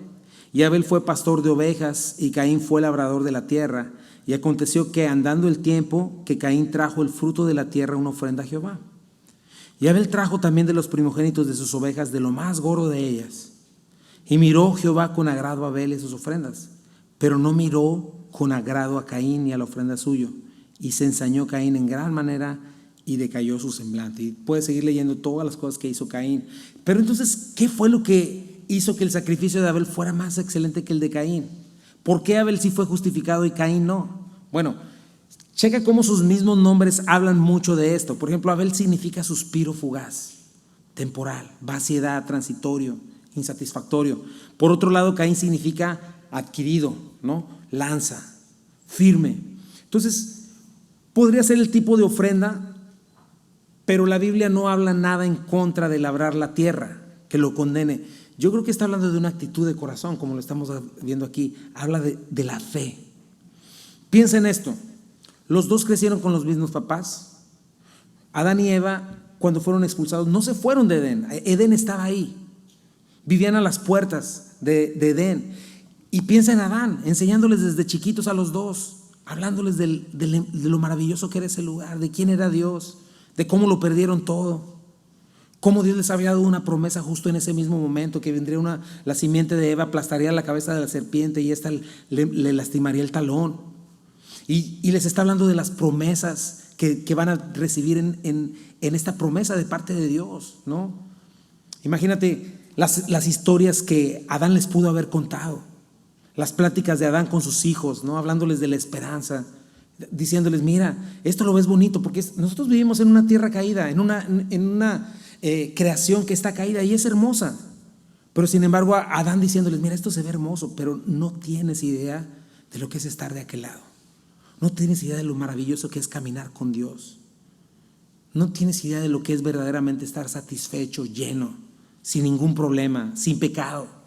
Y Abel fue pastor de ovejas, y Caín fue labrador de la tierra. Y aconteció que, andando el tiempo, que Caín trajo el fruto de la tierra, una ofrenda a Jehová. Y Abel trajo también de los primogénitos de sus ovejas, de lo más gordo de ellas. Y miró Jehová con agrado a Abel y sus ofrendas, pero no miró con agrado a Caín y a la ofrenda suyo. Y se ensañó Caín en gran manera, y decayó su semblante. Y puedes seguir leyendo todas las cosas que hizo Caín. Pero entonces, ¿qué fue lo que hizo que el sacrificio de Abel fuera más excelente que el de Caín? ¿Por qué Abel sí fue justificado y Caín no? Bueno, checa cómo sus mismos nombres hablan mucho de esto. Por ejemplo, Abel significa suspiro fugaz, temporal, vaciedad, transitorio, insatisfactorio. Por otro lado, Caín significa adquirido, ¿no? Lanza, firme. Entonces, podría ser el tipo de ofrenda, pero la Biblia no habla nada en contra de labrar la tierra, que lo condene. Yo creo que está hablando de una actitud de corazón, como lo estamos viendo aquí. Habla de la fe. Piensa en esto. Los dos crecieron con los mismos papás. Adán y Eva, cuando fueron expulsados, no se fueron de Edén. Edén estaba ahí. Vivían a las puertas de Edén. Y piensa en Adán, enseñándoles desde chiquitos a los dos, hablándoles de lo maravilloso que era ese lugar, de quién era Dios, de cómo lo perdieron todo, cómo Dios les había dado una promesa justo en ese mismo momento, que vendría la simiente de Eva, aplastaría la cabeza de la serpiente y esta le lastimaría el talón. Y les está hablando de las promesas que van a recibir en esta promesa de parte de Dios, ¿no? Imagínate las historias que Adán les pudo haber contado, las pláticas de Adán con sus hijos, ¿no? Hablándoles de la esperanza, diciéndoles, mira, esto lo ves bonito, porque nosotros vivimos en una tierra caída, en una creación que está caída y es hermosa. Pero sin embargo, a Adán diciéndoles, mira, esto se ve hermoso, pero no tienes idea de lo que es estar de aquel lado. No tienes idea de lo maravilloso que es caminar con Dios. No tienes idea de lo que es verdaderamente estar satisfecho, lleno, sin ningún problema, sin pecado.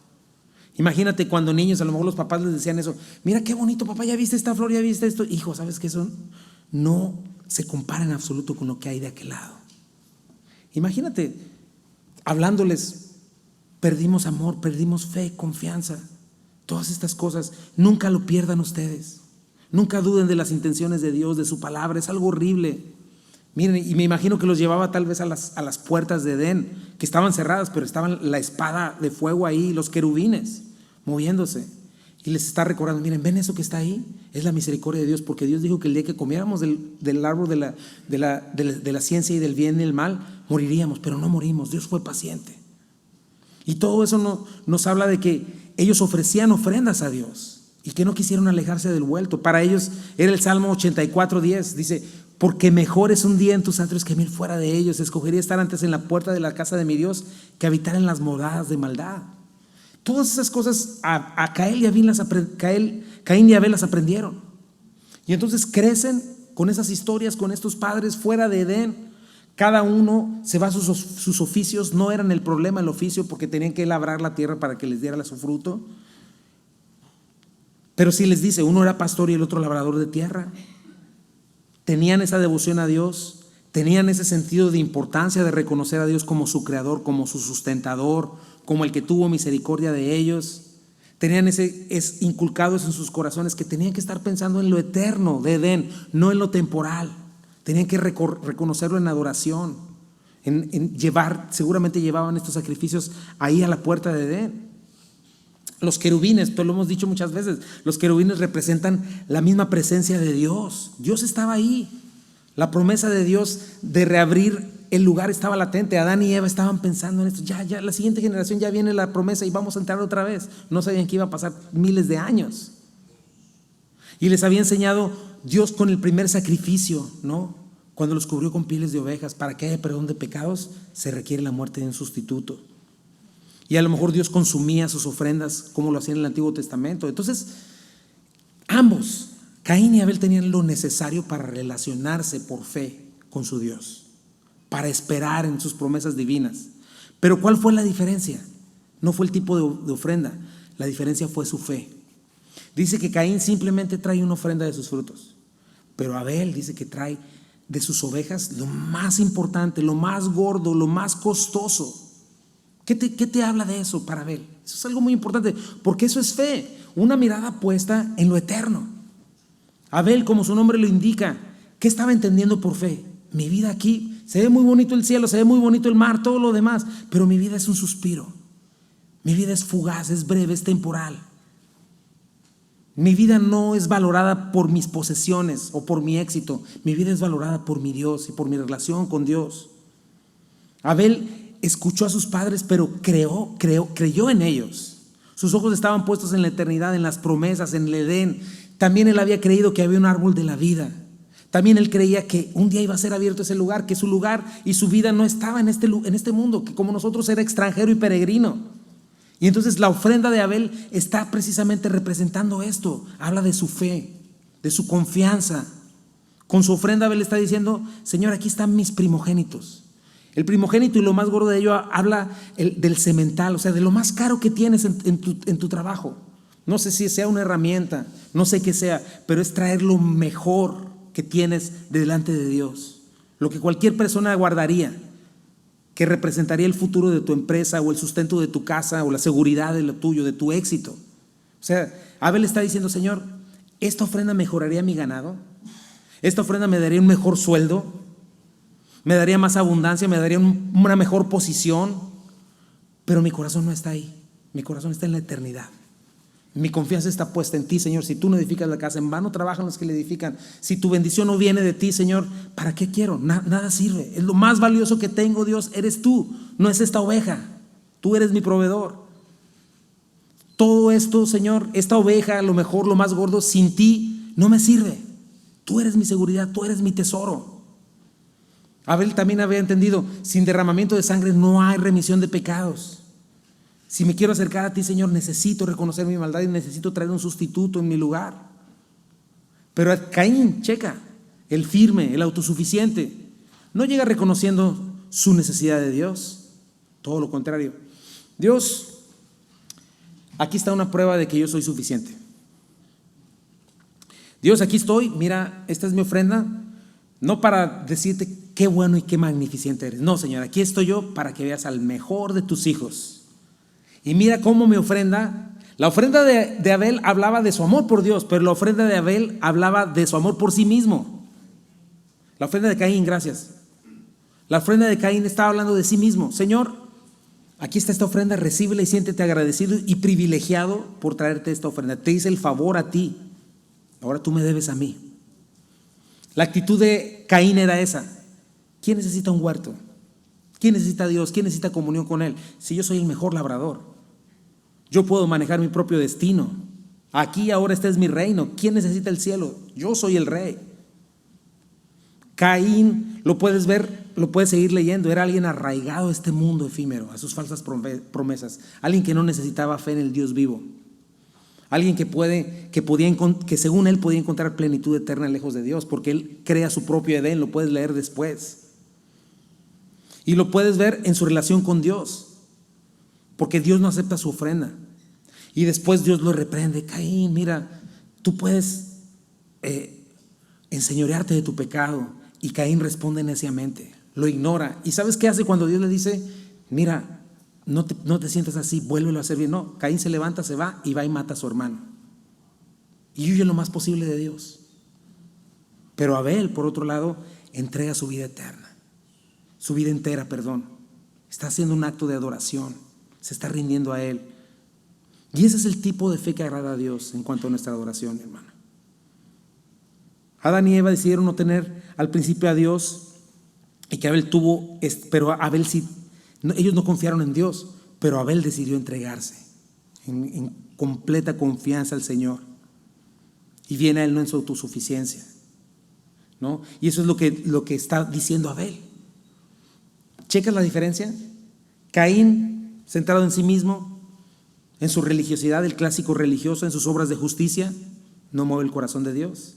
Imagínate cuando niños, a lo mejor los papás les decían eso, mira qué bonito papá, ya viste esta flor, ya viste esto. Hijo, ¿sabes qué? Eso no se compara en absoluto con lo que hay de aquel lado. Imagínate, hablándoles, perdimos amor, perdimos fe, confianza, todas estas cosas. Nunca lo pierdan ustedes, nunca duden de las intenciones de Dios, de su palabra, es algo horrible. Miren, y me imagino que los llevaba tal vez a las puertas de Edén, que estaban cerradas, pero estaban la espada de fuego ahí, los querubines moviéndose, y les está recordando, miren, ven eso que está ahí, es la misericordia de Dios, porque Dios dijo que el día que comiéramos del árbol de la ciencia y del bien y el mal, moriríamos, pero no morimos. Dios fue paciente. Y todo eso nos habla de que ellos ofrecían ofrendas a Dios y que no quisieron alejarse del vuelto. Para ellos era el Salmo 84:10, dice, porque mejor es un día en tus atrios que 1000 fuera de ellos. Escogería estar antes en la puerta de la casa de mi Dios que habitar en las moradas de maldad. Todas esas cosas a Caín y Abel las aprendieron. Y entonces crecen con esas historias, con estos padres fuera de Edén. Cada uno se va a sus oficios. No eran el problema el oficio, porque tenían que labrar la tierra para que les diera su fruto. Pero sí les dice, uno era pastor y el otro labrador de tierra. Tenían esa devoción a Dios, tenían ese sentido de importancia de reconocer a Dios como su creador, como su sustentador, como el que tuvo misericordia de ellos. Tenían inculcados en sus corazones que tenían que estar pensando en lo eterno de Edén, no en lo temporal. Tenían que reconocerlo en adoración, seguramente llevaban estos sacrificios ahí a la puerta de Edén. Los querubines, pues lo hemos dicho muchas veces, los querubines representan la misma presencia de Dios. Dios estaba ahí. La promesa de Dios de reabrir el lugar estaba latente. Adán y Eva estaban pensando en esto. Ya, la siguiente generación ya viene la promesa y vamos a entrar otra vez. No sabían que iba a pasar miles de años. Y les había enseñado Dios con el primer sacrificio, ¿no? Cuando los cubrió con pieles de ovejas. Para que haya perdón de pecados se requiere la muerte de un sustituto. Y a lo mejor Dios consumía sus ofrendas como lo hacía en el Antiguo Testamento. Entonces, ambos, Caín y Abel, tenían lo necesario para relacionarse por fe con su Dios, para esperar en sus promesas divinas. Pero ¿cuál fue la diferencia? No fue el tipo de ofrenda, la diferencia fue su fe. Dice que Caín simplemente trae una ofrenda de sus frutos, pero Abel dice que trae de sus ovejas lo más importante, lo más gordo, lo más costoso. ¿Qué te habla de eso para Abel? Eso es algo muy importante, porque eso es fe, una mirada puesta en lo eterno. Abel, como su nombre lo indica, ¿qué estaba entendiendo por fe? Mi vida aquí, se ve muy bonito el cielo, se ve muy bonito el mar, todo lo demás, pero mi vida es un suspiro. Mi vida es fugaz, es breve, es temporal. Mi vida no es valorada por mis posesiones o por mi éxito. Mi vida es valorada por mi Dios y por mi relación con Dios. Abel escuchó a sus padres, pero creyó en ellos. Sus ojos estaban puestos en la eternidad, en las promesas, en el Edén. También él había creído que había un árbol de la vida. También él creía que un día iba a ser abierto ese lugar, que su lugar y su vida no estaba en este mundo, que como nosotros era extranjero y peregrino. Y entonces la ofrenda de Abel está precisamente representando esto. Habla de su fe, de su confianza. Con su ofrenda Abel está diciendo, Señor, aquí están mis primogénitos. El primogénito, y lo más gordo de ello, habla del semental, o sea, de lo más caro que tienes en tu trabajo. No sé si sea una herramienta, no sé qué sea, pero es traer lo mejor que tienes delante de Dios. Lo que cualquier persona guardaría, que representaría el futuro de tu empresa o el sustento de tu casa o la seguridad de lo tuyo, de tu éxito. O sea, Abel está diciendo, Señor, esta ofrenda mejoraría mi ganado, esta ofrenda me daría un mejor sueldo, me daría más abundancia, me daría una mejor posición, pero mi corazón no está ahí. Mi corazón está en la eternidad. Mi confianza está puesta en ti, Señor. Si tú no edificas la casa, en vano trabajan los que la edifican. Si tu bendición no viene de ti, Señor, ¿para qué quiero? Nada sirve. Es lo más valioso que tengo, Dios, eres tú. No es esta oveja. Tú eres mi proveedor. todo esto, Señor, esta oveja, a lo mejor lo más gordo, sin ti no me sirve. Tú eres mi seguridad, tú eres mi tesoro. Abel también había entendido, sin derramamiento de sangre no hay remisión de pecados. Si me quiero acercar a ti, Señor, necesito reconocer mi maldad y necesito traer un sustituto en mi lugar. Pero a Caín, checa, el firme, el autosuficiente, no llega reconociendo su necesidad de Dios. Todo lo contrario. Dios, aquí está una prueba de que yo soy suficiente. Dios, aquí estoy, mira, esta es mi ofrenda, no para decirte qué bueno y qué magnificente eres. No, Señor, aquí estoy yo para que veas al mejor de tus hijos. Y mira cómo mi ofrenda, la ofrenda de Abel hablaba de su amor por Dios, pero la ofrenda de Abel hablaba de su amor por sí mismo. La ofrenda de Caín, gracias. La ofrenda de Caín estaba hablando de sí mismo. Señor, aquí está esta ofrenda, recíbela y siéntete agradecido y privilegiado por traerte esta ofrenda. Te hice el favor a ti, ahora tú me debes a mí. La actitud de Caín era esa. ¿Quién necesita un huerto? ¿Quién necesita a Dios? ¿Quién necesita comunión con Él? Si yo soy el mejor labrador, yo puedo manejar mi propio destino. Aquí ahora este es mi reino. ¿Quién necesita el cielo? Yo soy el rey. Caín, lo puedes ver, lo puedes seguir leyendo, era alguien arraigado a este mundo efímero, a sus falsas promesas, alguien que no necesitaba fe en el Dios vivo, alguien que según él podía encontrar plenitud eterna lejos de Dios, porque él crea su propio Edén, lo puedes leer después. Y lo puedes ver en su relación con Dios, porque Dios no acepta su ofrenda. Y después Dios lo reprende. Caín, mira, tú puedes enseñorearte de tu pecado. Y Caín responde neciamente, lo ignora. ¿Y sabes qué hace cuando Dios le dice, mira, no te sientas así, vuélvelo a hacer bien? No, Caín se levanta, se va y mata a su hermano. Y huye lo más posible de Dios. Pero Abel, por otro lado, entrega su vida eterna. Su vida entera, perdón. Está haciendo un acto de adoración. Se está rindiendo a Él. Y ese es el tipo de fe que agrada a Dios en cuanto a nuestra adoración, mi hermano. Adán y Eva decidieron no tener al principio a Dios, y que Abel tuvo, pero Abel sí, ellos no confiaron en Dios, pero Abel decidió entregarse en completa confianza al Señor. Y viene a Él no en su autosuficiencia, ¿no? Y eso es lo que está diciendo Abel. ¿Checas la diferencia? Caín, centrado en sí mismo, en su religiosidad, el clásico religioso, en sus obras de justicia, no mueve el corazón de Dios.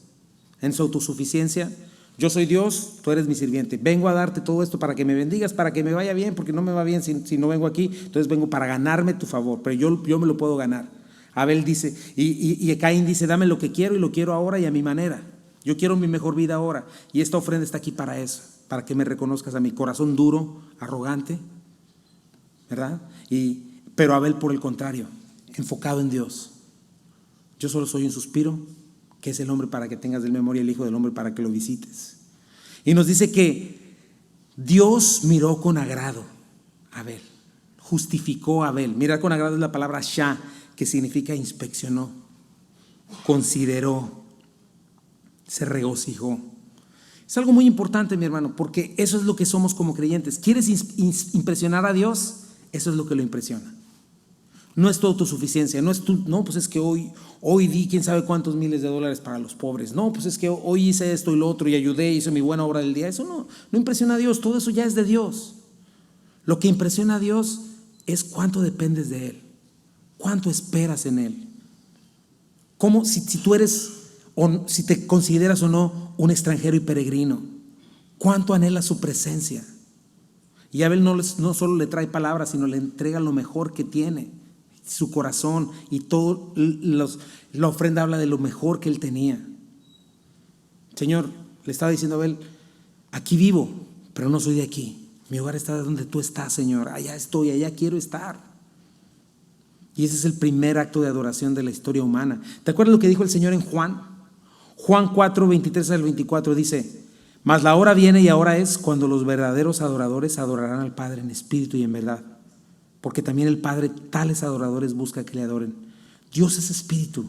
En su autosuficiencia, yo soy Dios, tú eres mi sirviente, vengo a darte todo esto para que me bendigas, para que me vaya bien, porque no me va bien si no vengo aquí, entonces vengo para ganarme tu favor, pero yo me lo puedo ganar. Abel dice, y Caín dice, dame lo que quiero y lo quiero ahora y a mi manera. Yo quiero mi mejor vida ahora, y esta ofrenda está aquí para eso, para que me reconozcas a mi corazón duro, arrogante, ¿verdad? Pero Abel, por el contrario, enfocado en Dios. Yo solo soy un suspiro, que es el hombre para que tengas de memoria, el hijo del hombre para que lo visites. Y nos dice que Dios miró con agrado a Abel, justificó a Abel. Mirar con agrado es la palabra shah, que significa inspeccionó, consideró, se regocijó. Es algo muy importante, mi hermano, porque eso es lo que somos como creyentes. ¿Quieres impresionar a Dios? Eso es lo que lo impresiona. No es tu autosuficiencia, pues es que hoy di quién sabe cuántos miles de dólares para los pobres. No, pues es que hoy hice esto y lo otro y ayudé, hice mi buena obra del día. Eso no impresiona a Dios, todo eso ya es de Dios. Lo que impresiona a Dios es cuánto dependes de Él, cuánto esperas en Él. Cómo, si tú eres, o si te consideras o no un extranjero y peregrino, cuánto anhelas su presencia. Y Abel no solo le trae palabras, sino le entrega lo mejor que tiene, su corazón, y todo la ofrenda habla de lo mejor que él tenía. Señor, le estaba diciendo a Abel, aquí vivo, pero no soy de aquí. Mi hogar está donde tú estás, Señor. Allá estoy, allá quiero estar. Y ese es el primer acto de adoración de la historia humana. ¿Te acuerdas lo que dijo el Señor en Juan? Juan 4, 23 al 24 dice, mas la hora viene y ahora es cuando los verdaderos adoradores adorarán al Padre en espíritu y en verdad. Porque también el Padre tales adoradores busca que le adoren. Dios es espíritu,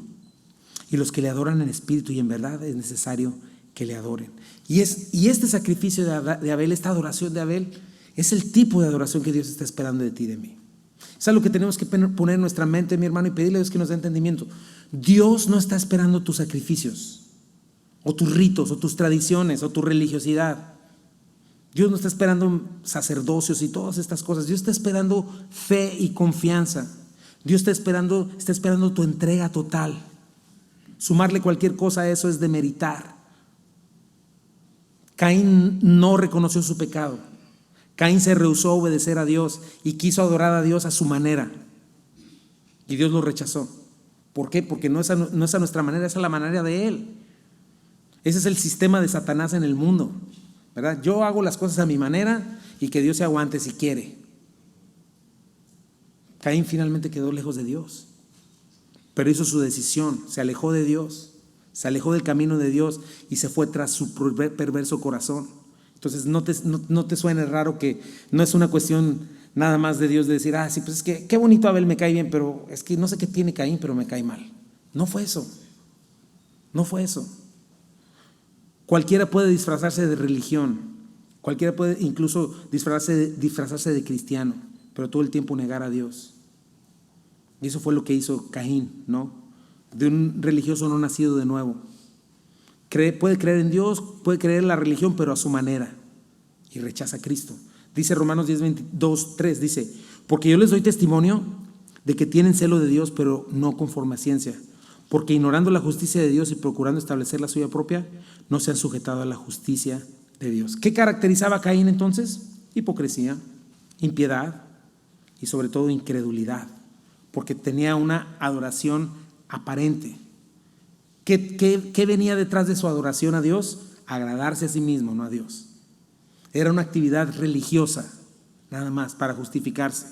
y los que le adoran en espíritu y en verdad es necesario que le adoren. Y este sacrificio de Abel, esta adoración de Abel, es el tipo de adoración que Dios está esperando de ti y de mí. Es algo que tenemos que poner en nuestra mente, mi hermano, y pedirle a Dios que nos dé entendimiento. Dios no está esperando tus sacrificios, o tus ritos, o tus tradiciones, o tu religiosidad. Dios no está esperando sacerdocios y todas estas cosas. Dios está esperando fe y confianza. Dios está esperando tu entrega total. Sumarle cualquier cosa a eso es demeritar. Caín no reconoció su pecado. Caín se rehusó a obedecer a Dios y quiso adorar a Dios a su manera. Y Dios lo rechazó. ¿Por qué? Porque no es a nuestra manera, es a la manera de Él. Ese es el sistema de Satanás en el mundo, ¿verdad? Yo hago las cosas a mi manera y que Dios se aguante si quiere. Caín finalmente quedó lejos de Dios, pero hizo su decisión, se alejó de Dios, se alejó del camino de Dios y se fue tras su perverso corazón. Entonces no te suene raro que no es una cuestión nada más de Dios de decir, sí, pues es que qué bonito Abel, me cae bien, pero es que no sé qué tiene Caín, pero me cae mal. No fue eso. Cualquiera puede disfrazarse de religión, cualquiera puede incluso disfrazarse de cristiano, pero todo el tiempo negar a Dios. Y eso fue lo que hizo Caín, ¿no? De un religioso no nacido de nuevo. Puede creer en Dios, puede creer en la religión, pero a su manera, y rechaza a Cristo. Dice Romanos 10:22-3, dice: porque yo les doy testimonio de que tienen celo de Dios, pero no conforme a ciencia, porque ignorando la justicia de Dios y procurando establecer la suya propia, no se han sujetado a la justicia de Dios. ¿Qué caracterizaba a Caín entonces? Hipocresía, impiedad y sobre todo incredulidad, porque tenía una adoración aparente. ¿Qué venía detrás de su adoración a Dios? Agradarse a sí mismo, no a Dios. Era una actividad religiosa, nada más, para justificarse.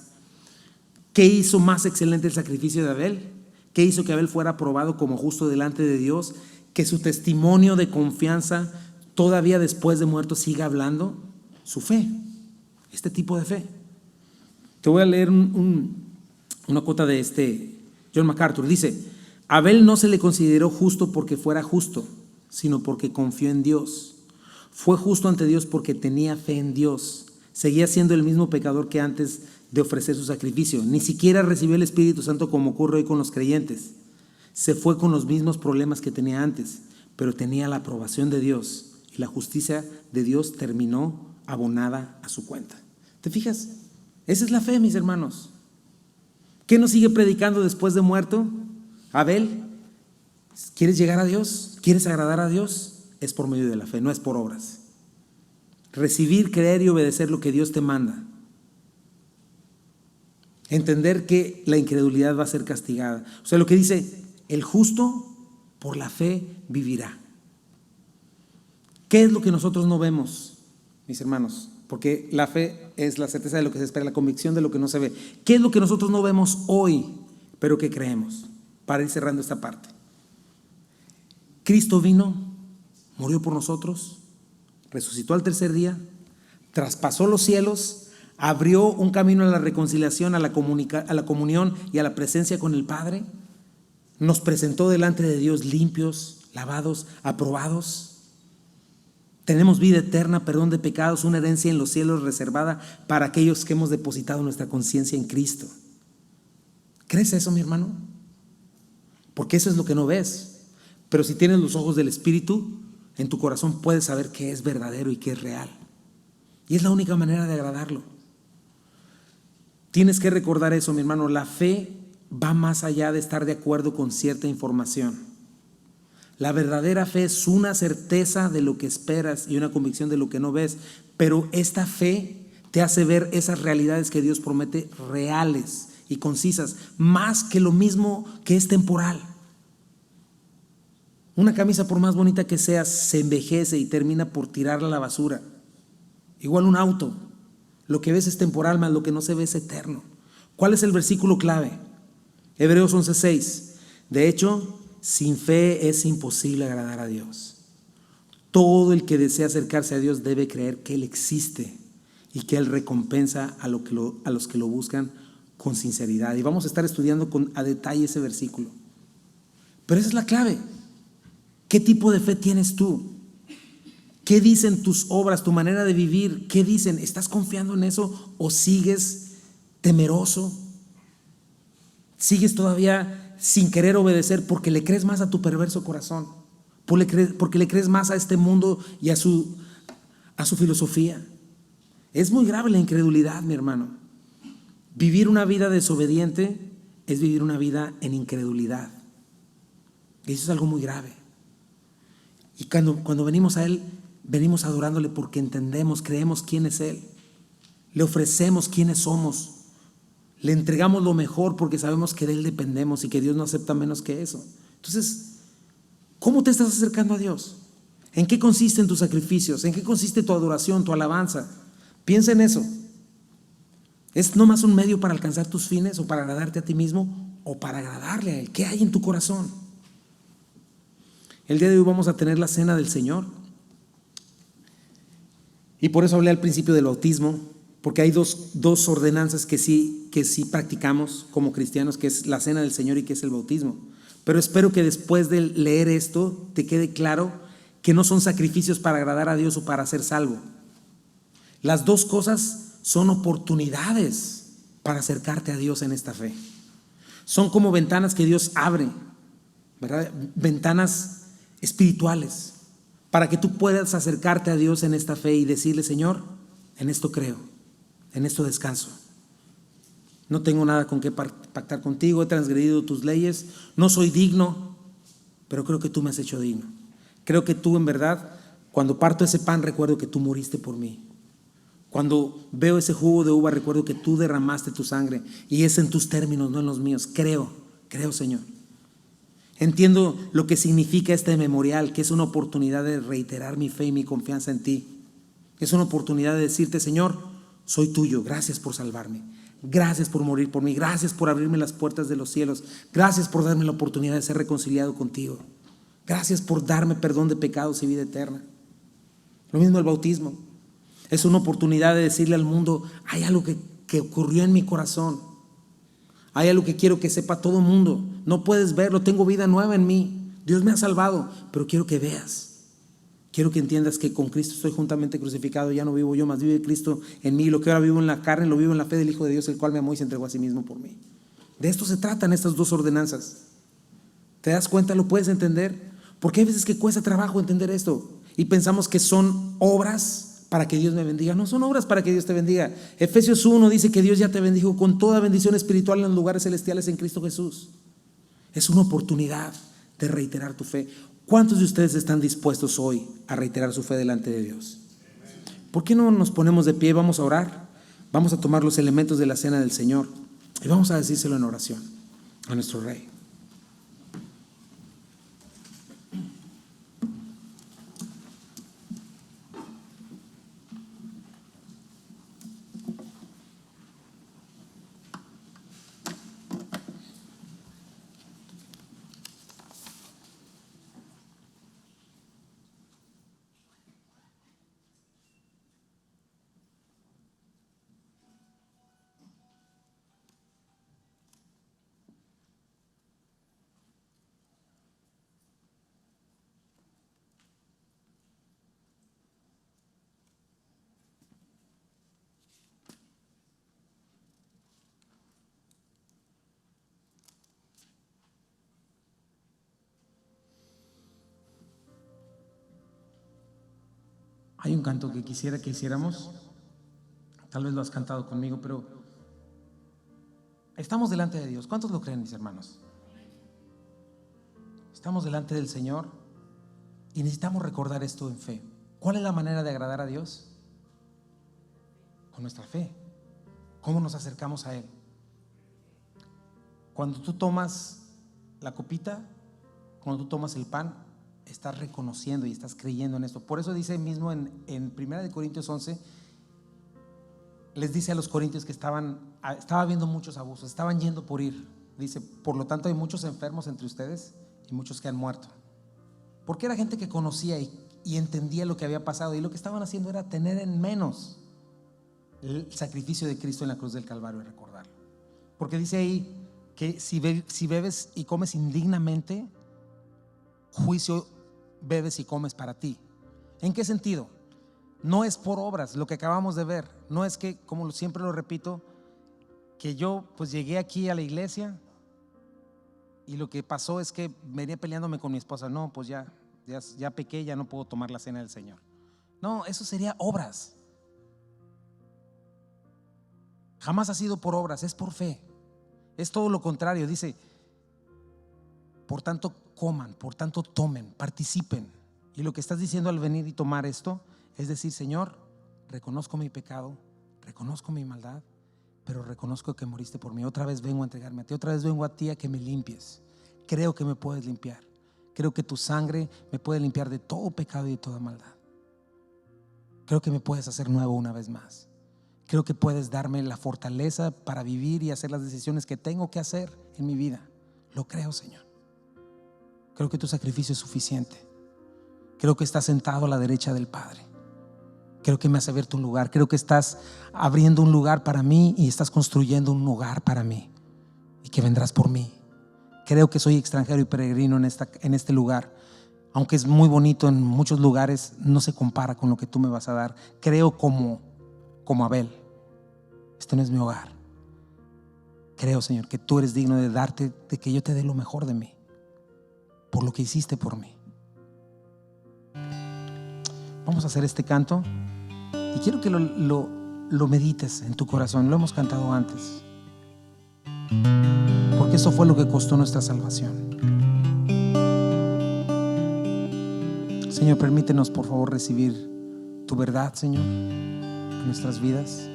¿Qué hizo más excelente el sacrificio de Abel? ¿Qué hizo que Abel fuera aprobado como justo delante de Dios? Que su testimonio de confianza todavía después de muerto siga hablando. Su fe, este tipo de fe. Te voy a leer una cota de John MacArthur. Dice: Abel no se le consideró justo porque fuera justo, sino porque confió en Dios. Fue justo ante Dios porque tenía fe en Dios. Seguía siendo el mismo pecador que antes de ofrecer su sacrificio. Ni siquiera recibió el Espíritu Santo como ocurre hoy con los creyentes. Se fue con los mismos problemas que tenía antes, pero tenía la aprobación de Dios y la justicia de Dios terminó abonada a su cuenta. ¿Te fijas? Esa es la fe, mis hermanos. ¿Qué nos sigue predicando después de muerto? Abel, ¿quieres llegar a Dios? ¿Quieres agradar a Dios? Es por medio de la fe, no es por obras. Recibir, creer y obedecer lo que Dios te manda. Entender que la incredulidad va a ser castigada. O sea, lo que dice: el justo por la fe vivirá. ¿Qué es lo que nosotros no vemos, mis hermanos? Porque la fe es la certeza de lo que se espera, la convicción de lo que no se ve. ¿Qué es lo que nosotros no vemos hoy, pero que creemos? Para ir cerrando esta parte. Cristo vino, murió por nosotros, resucitó al tercer día, traspasó los cielos, abrió un camino a la reconciliación, a la comunión y a la presencia con el Padre. Nos presentó delante de Dios limpios, lavados, aprobados. Tenemos vida eterna, perdón de pecados, una herencia en los cielos reservada para aquellos que hemos depositado nuestra conciencia en Cristo. ¿Crees eso, mi hermano? Porque eso es lo que no ves. Pero si tienes los ojos del Espíritu, en tu corazón puedes saber qué es verdadero y qué es real. Y es la única manera de agradarlo. Tienes que recordar eso, mi hermano. La fe va más allá de estar de acuerdo con cierta información. La verdadera fe es una certeza de lo que esperas y una convicción de lo que no ves. Pero esta fe te hace ver esas realidades que Dios promete reales y concisas, más que lo mismo que es temporal. Una camisa, por más bonita que sea, se envejece y termina por tirarla a la basura. Igual un auto, lo que ves es temporal, más lo que no se ve es eterno. ¿Cuál es el versículo clave? Hebreos 11:6. De hecho, sin fe es imposible agradar a Dios. Todo el que desea acercarse a Dios debe creer que Él existe y que Él recompensa a los que lo buscan con sinceridad. Y vamos a estar estudiando a detalle ese versículo. Pero esa es la clave. ¿Qué tipo de fe tienes tú? ¿Qué dicen tus obras, tu manera de vivir? ¿Qué dicen? ¿Estás confiando en eso o sigues temeroso, Sigues todavía sin querer obedecer porque le crees más a tu perverso corazón, porque le crees más a este mundo y a su filosofía. Es muy grave la incredulidad, mi hermano. Vivir una vida desobediente es vivir una vida en incredulidad. Y eso es algo muy grave. Y cuando venimos a Él, venimos adorándole porque entendemos, creemos quién es Él. Le ofrecemos quiénes somos. Le entregamos lo mejor porque sabemos que de Él dependemos y que Dios no acepta menos que eso. Entonces, ¿cómo te estás acercando a Dios? ¿En qué consisten tus sacrificios? ¿En qué consiste tu adoración, tu alabanza? Piensa en eso. ¿Es nomás un medio para alcanzar tus fines o para agradarte a ti mismo o para agradarle a Él? ¿Qué hay en tu corazón? El día de hoy vamos a tener la cena del Señor. Y por eso hablé al principio del bautismo, porque hay dos ordenanzas que sí practicamos como cristianos, que es la cena del Señor y que es el bautismo. Pero espero que después de leer esto te quede claro que no son sacrificios para agradar a Dios o para ser salvo. Las dos cosas son oportunidades para acercarte a Dios en esta fe. Son como ventanas que Dios abre, ¿verdad? Ventanas espirituales para que tú puedas acercarte a Dios en esta fe y decirle: Señor, en esto creo, en esto descanso. No tengo nada con qué pactar contigo, he transgredido tus leyes, no soy digno, pero creo que tú me has hecho digno. Creo que tú, en verdad, cuando parto ese pan, recuerdo que tú moriste por mí. Cuando veo ese jugo de uva, recuerdo que tú derramaste tu sangre y es en tus términos, no en los míos. Creo, Señor. Entiendo lo que significa este memorial, que es una oportunidad de reiterar mi fe y mi confianza en ti. Es una oportunidad de decirte: Señor, soy tuyo, gracias por salvarme, gracias por morir por mí, gracias por abrirme las puertas de los cielos, gracias por darme la oportunidad de ser reconciliado contigo, gracias por darme perdón de pecados y vida eterna. Lo mismo el bautismo. Es una oportunidad de decirle al mundo: hay algo que ocurrió en mi corazón, hay algo que quiero que sepa todo el mundo. No puedes verlo, tengo vida nueva en mí, Dios me ha salvado, pero quiero que veas, quiero que entiendas que con Cristo estoy juntamente crucificado. Ya no vivo yo, mas vive Cristo en mí. Lo que ahora vivo en la carne, lo vivo en la fe del Hijo de Dios, el cual me amó y se entregó a sí mismo por mí. De esto se tratan estas dos ordenanzas. ¿Te das cuenta? ¿Lo puedes entender? Porque hay veces que cuesta trabajo entender esto y pensamos que son obras para que Dios me bendiga. No son obras para que Dios te bendiga. Efesios 1 dice que Dios ya te bendijo con toda bendición espiritual en los lugares celestiales en Cristo Jesús. Es una oportunidad de reiterar tu fe. ¿Cuántos de ustedes están dispuestos hoy a reiterar su fe delante de Dios? ¿Por qué no nos ponemos de pie? Vamos a orar. Vamos a tomar los elementos de la cena del Señor y vamos a decírselo en oración a nuestro Rey. Hay un canto que quisiera que hiciéramos. Tal vez lo has cantado conmigo, pero estamos delante de Dios. ¿Cuántos lo creen, mis hermanos? Estamos delante del Señor y necesitamos recordar esto en fe. ¿Cuál es la manera de agradar a Dios? Con nuestra fe. ¿Cómo nos acercamos a Él? Cuando tú tomas la copita, cuando tú tomas el pan, estás reconociendo y estás creyendo en esto. Por eso dice mismo en 1 Corintios 11, les dice a los corintios que estaba habiendo muchos abusos, estaban yendo por ir. Dice: por lo tanto hay muchos enfermos entre ustedes y muchos que han muerto. Porque era gente que conocía y entendía lo que había pasado, y lo que estaban haciendo era tener en menos el sacrificio de Cristo en la cruz del Calvario y recordarlo. Porque dice ahí que si bebes y comes indignamente, juicio bebes y comes para ti. ¿En qué sentido? No es por obras, lo que acabamos de ver. No es que, como siempre lo repito, que yo pues llegué aquí a la iglesia y lo que pasó es que venía peleándome con mi esposa. No, pues ya pequé, ya no puedo tomar la cena del Señor. No, eso sería obras. Jamás ha sido por obras, es por fe. Es todo lo contrario. Dice: por tanto coman, por tanto tomen, participen. Y lo que estás diciendo al venir y tomar esto es decir: Señor, reconozco mi pecado, reconozco mi maldad, pero reconozco que moriste por mí. Otra vez vengo a entregarme a ti, otra vez vengo a ti a que me limpies. Creo que me puedes limpiar. Creo que tu sangre me puede limpiar de todo pecado y de toda maldad. Creo que me puedes hacer nuevo una vez más. Creo que puedes darme la fortaleza para vivir y hacer las decisiones que tengo que hacer en mi vida. Lo creo, Señor. Creo que tu sacrificio es suficiente. Creo que estás sentado a la derecha del Padre. Creo que me has abierto un lugar. Creo que estás abriendo un lugar para mí y estás construyendo un hogar para mí, y que vendrás por mí. Creo que soy extranjero y peregrino en este lugar. Aunque es muy bonito en muchos lugares, no se compara con lo que tú me vas a dar. Creo como Abel: este no es mi hogar. Creo, Señor, que tú eres digno de que yo te dé lo mejor de mí, por lo que hiciste por mí. Vamos a hacer este canto y quiero que lo medites en tu corazón. Lo hemos cantado antes, porque eso fue lo que costó nuestra salvación. Señor, permítenos por favor recibir tu verdad, Señor, en nuestras vidas.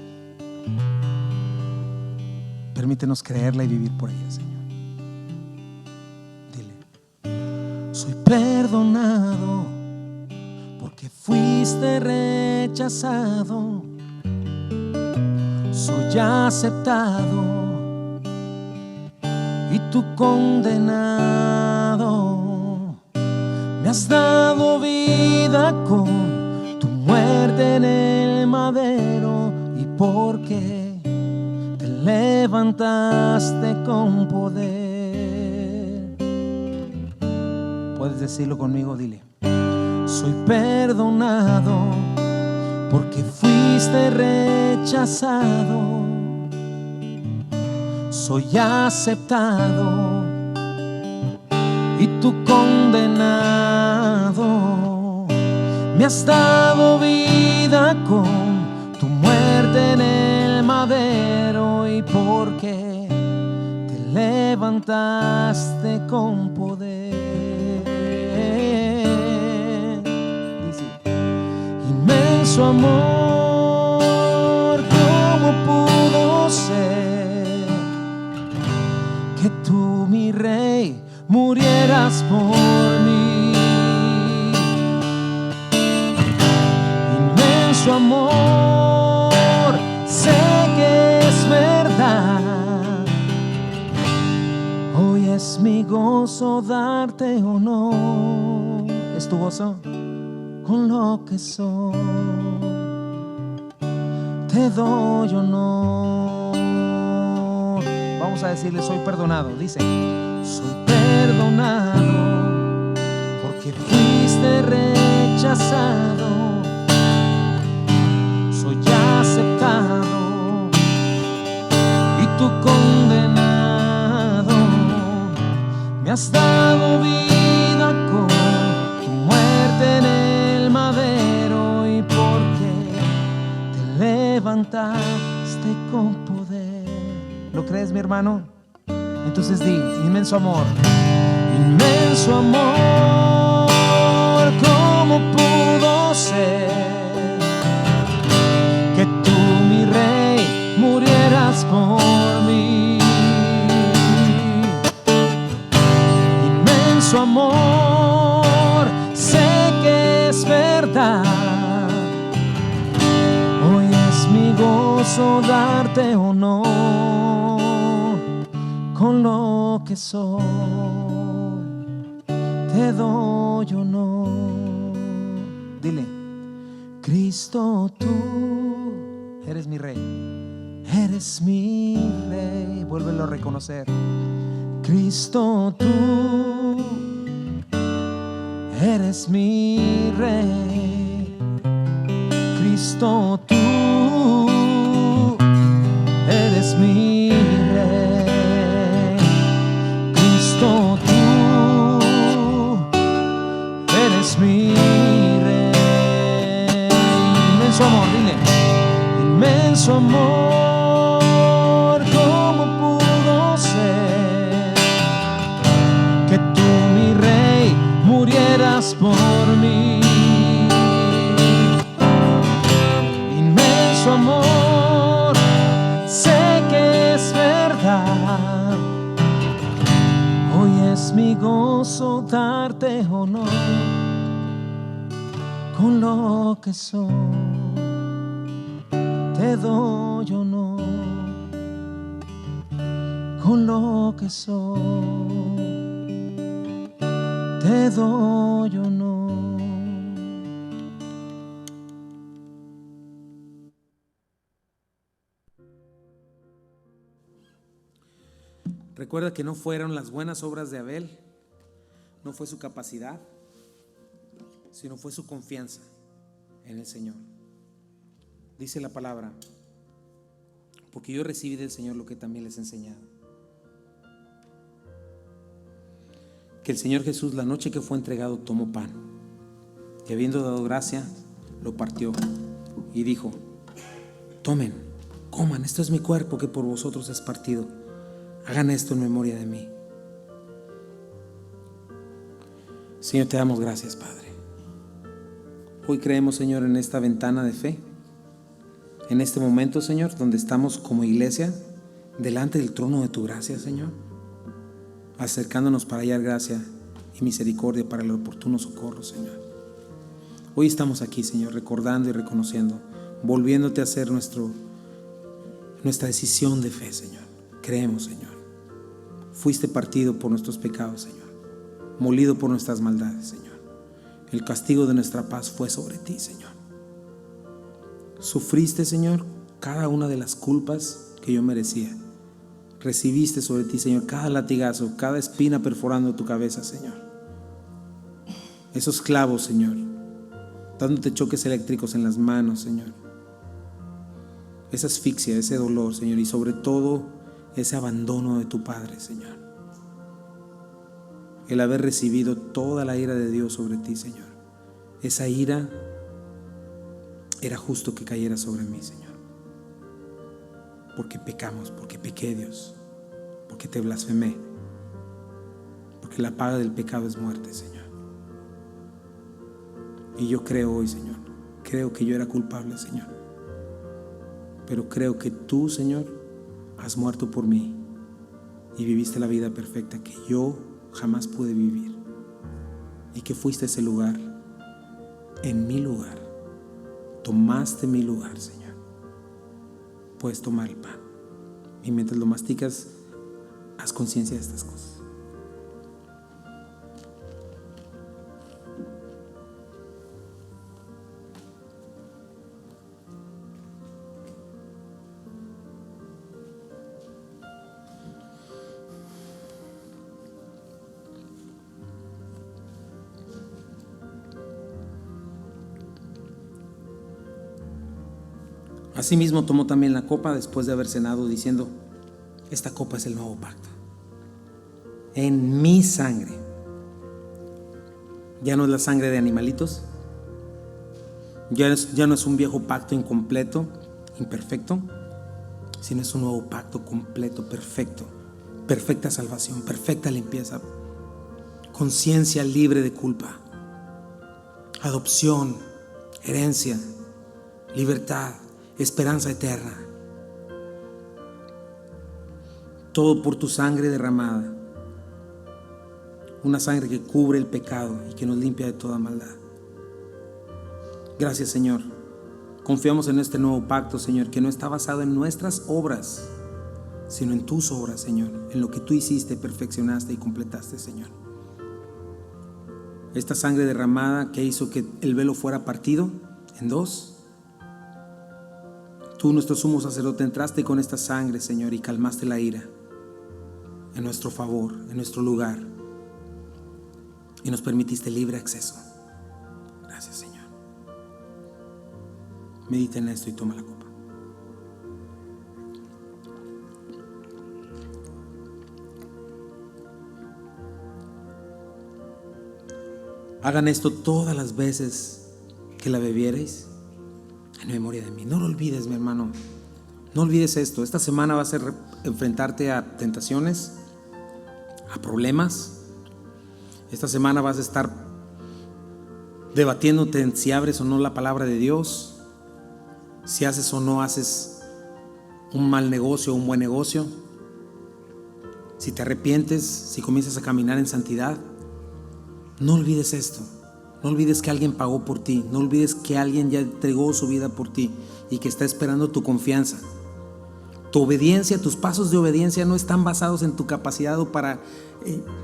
Permítenos creerla y vivir por ella, Señor. Dile: soy perdonado porque fuiste rechazado. Soy aceptado y tú condenado. Me has dado vida con tu muerte en el madero, y porque te levantaste con poder. Puedes decirlo conmigo, dile: soy perdonado porque fuiste rechazado. Soy aceptado y tú condenado. Me has dado vida con tu muerte en el madero, y porque te levantaste con poder. Dice: inmenso amor, ¿cómo pudo ser que tú, mi Rey, murieras por mí? Inmenso amor, sé que es verdad. Hoy es mi gozo darte honor. ¿Es tu gozo? Con lo que soy te doy honor. Vamos a decirle: soy perdonado. Dice: soy perdonado porque fuiste rechazado. Soy aceptado y tú condenado. Me has dado vida con tu muerte en el madero, y porque te levantaste con poder. ¿Lo crees, mi hermano? Entonces di: inmenso amor. Inmenso amor, ¿cómo pudo ser que tú, mi Rey, murieras por mí? Inmenso amor, sé que es verdad. Hoy es mi gozo darte honor. Con lo que soy te doy honor. Dile: Cristo, tú eres mi Rey, eres mi Rey. Vuélvelo a reconocer. Cristo, tú eres mi Rey. Cristo, tú eres mi Rey. Cristo, inmenso amor, ¿cómo pudo ser que tú, mi rey, murieras por mí? Inmenso amor, sé que es verdad. Hoy es mi gozo darte honor con lo que soy. Te doy honor con lo que soy. Te doy honor. Recuerda que no fueron las buenas obras de Abel, no fue su capacidad, sino fue su confianza en el Señor. Dice la palabra: porque yo recibí del Señor lo que también les he enseñado. Que el Señor Jesús, la noche que fue entregado, tomó pan y, habiendo dado gracia, lo partió y dijo: tomen, coman, esto es mi cuerpo que por vosotros es partido. Hagan esto en memoria de mí. Señor, te damos gracias, Padre. Hoy creemos, Señor, en esta ventana de fe, en este momento, Señor, donde estamos como iglesia delante del trono de tu gracia, Señor, acercándonos para hallar gracia y misericordia para el oportuno socorro, Señor. Hoy estamos aquí, Señor, recordando y reconociendo, volviéndote a hacer nuestra decisión de fe, Señor. Creemos, Señor, fuiste partido por nuestros pecados, Señor, molido por nuestras maldades, Señor. El castigo de nuestra paz fue sobre ti, Señor. Sufriste, Señor, cada una de las culpas que yo merecía. Recibiste sobre ti, Señor, cada latigazo, cada espina perforando tu cabeza, Señor. Esos clavos, Señor, dándote choques eléctricos en las manos, Señor. Esa asfixia, ese dolor, Señor, y sobre todo ese abandono de tu Padre, Señor. El haber recibido toda la ira de Dios sobre ti, Señor. Esa ira era justo que cayera sobre mí, Señor. Porque pecamos, porque pequé, Dios, porque te blasfemé, porque la paga del pecado es muerte, Señor. Y yo creo hoy, Señor, creo que yo era culpable, Señor, pero creo que tú, Señor, has muerto por mí y viviste la vida perfecta que yo jamás pude vivir, y que fuiste a ese lugar, en mi lugar, tomaste mi lugar, Señor. Puedes tomar el pan y mientras lo masticas, haz conciencia de estas cosas. Asimismo tomó también la copa después de haber cenado, diciendo: esta copa es el nuevo pacto en mi sangre. Ya no es la sangre de animalitos, ya no es un viejo pacto incompleto, imperfecto, sino es un nuevo pacto completo, perfecto, perfecta salvación, perfecta limpieza, conciencia libre de culpa, adopción, herencia, libertad, esperanza eterna. Todo por tu sangre derramada, una sangre que cubre el pecado y que nos limpia de toda maldad. Gracias, Señor. Confiamos en este nuevo pacto, Señor, que no está basado en nuestras obras, sino en tus obras, Señor, en lo que tú hiciste, perfeccionaste y completaste, Señor. Esta sangre derramada que hizo que el velo fuera partido en dos. Tú, nuestro sumo sacerdote, entraste con esta sangre, Señor, y calmaste la ira en nuestro favor, en nuestro lugar, y nos permitiste libre acceso. Gracias, Señor. Medita en esto y toma la copa. Hagan esto todas las veces que la bebiereis en memoria de mí. No lo olvides, mi hermano. No olvides esto. Esta semana vas a enfrentarte a tentaciones, a problemas. Esta semana vas a estar debatiéndote en si abres o no la palabra de Dios, si haces o no haces un mal negocio o un buen negocio, si te arrepientes, si comienzas a caminar en santidad. No olvides esto. No olvides que alguien pagó por ti. No olvides que alguien ya entregó su vida por ti y que está esperando tu confianza. Tu obediencia, tus pasos de obediencia no están basados en tu capacidad o para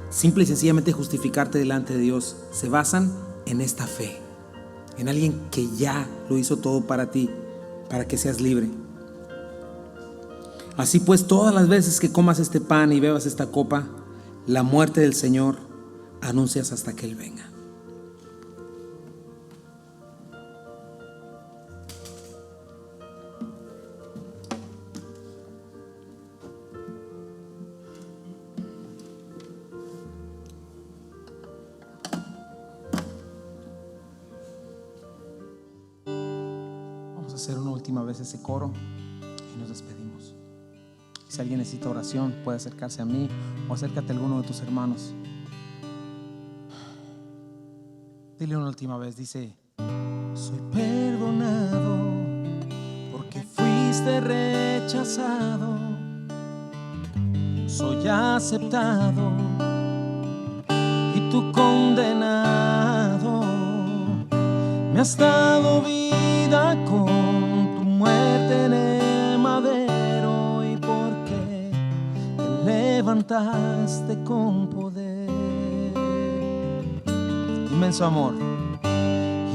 simple y sencillamente justificarte delante de Dios. Se basan en esta fe, en alguien que ya lo hizo todo para ti, para que seas libre. Así pues, todas las veces que comas este pan y bebas esta copa, la muerte del Señor anuncias hasta que Él venga. Vamos a hacer una última vez ese coro y nos despedimos. Si alguien necesita oración, puede acercarse a mí o acércate a alguno de tus hermanos. Dile una última vez, dice: soy perdonado porque fuiste rechazado, soy aceptado y tú condenado. Me has dado vida con tu muerte en el madero y porque te levantaste con poder. Inmenso amor,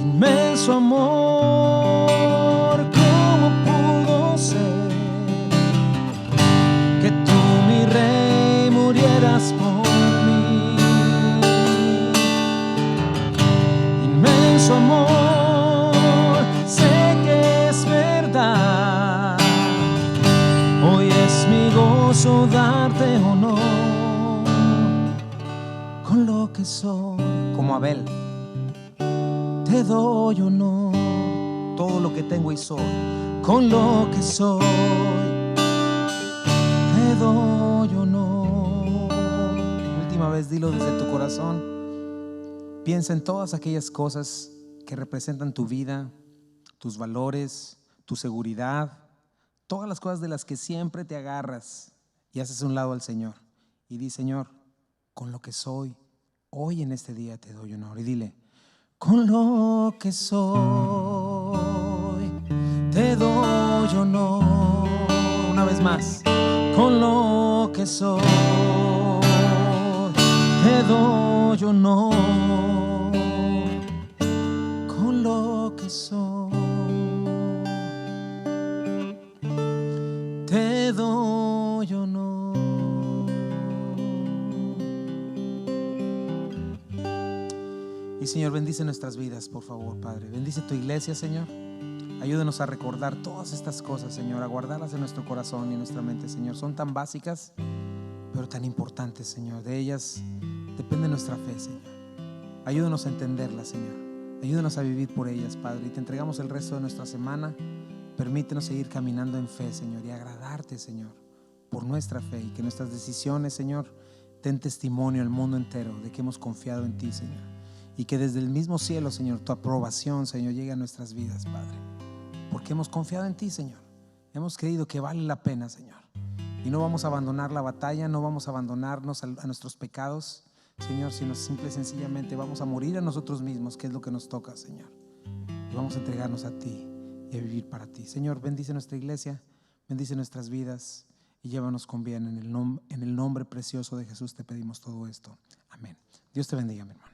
inmenso amor, ¿cómo pudo ser que tú, mi rey, murieras por mí? Inmenso amor, sé que es verdad, hoy es mi gozo darte honor con lo que soy. Como Abel, te doy honor, todo lo que tengo y soy, con lo que soy, te doy honor. Última vez, dilo desde tu corazón. Piensa en todas aquellas cosas que representan tu vida, tus valores, tu seguridad, todas las cosas de las que siempre te agarras y haces a un lado al Señor. Y di: Señor, con lo que soy, hoy en este día te doy honor. Y dile: con lo que soy, te doy honor. Una vez más, con lo que soy, te doy honor. Con lo que soy, te doy honor. Y Señor, bendice nuestras vidas, por favor, Padre. Bendice tu iglesia, Señor. Ayúdanos a recordar todas estas cosas, Señor, a guardarlas en nuestro corazón y en nuestra mente, Señor. Son tan básicas, pero tan importantes, Señor. De ellas depende nuestra fe, Señor. Ayúdanos a entenderlas, Señor. Ayúdanos a vivir por ellas, Padre. Y te entregamos el resto de nuestra semana. Permítenos seguir caminando en fe, Señor, y agradarte, Señor, por nuestra fe. Y que nuestras decisiones, Señor, den testimonio al mundo entero de que hemos confiado en ti, Señor. Y que desde el mismo cielo, Señor, tu aprobación, Señor, llegue a nuestras vidas, Padre. Porque hemos confiado en ti, Señor. Hemos creído que vale la pena, Señor. Y no vamos a abandonar la batalla, no vamos a abandonarnos a nuestros pecados, Señor, sino simple y sencillamente vamos a morir a nosotros mismos, que es lo que nos toca, Señor. Y vamos a entregarnos a ti y a vivir para ti. Señor, bendice nuestra iglesia, bendice nuestras vidas y llévanos con bien. En el nombre precioso de Jesús te pedimos todo esto. Amén. Dios te bendiga, mi hermano.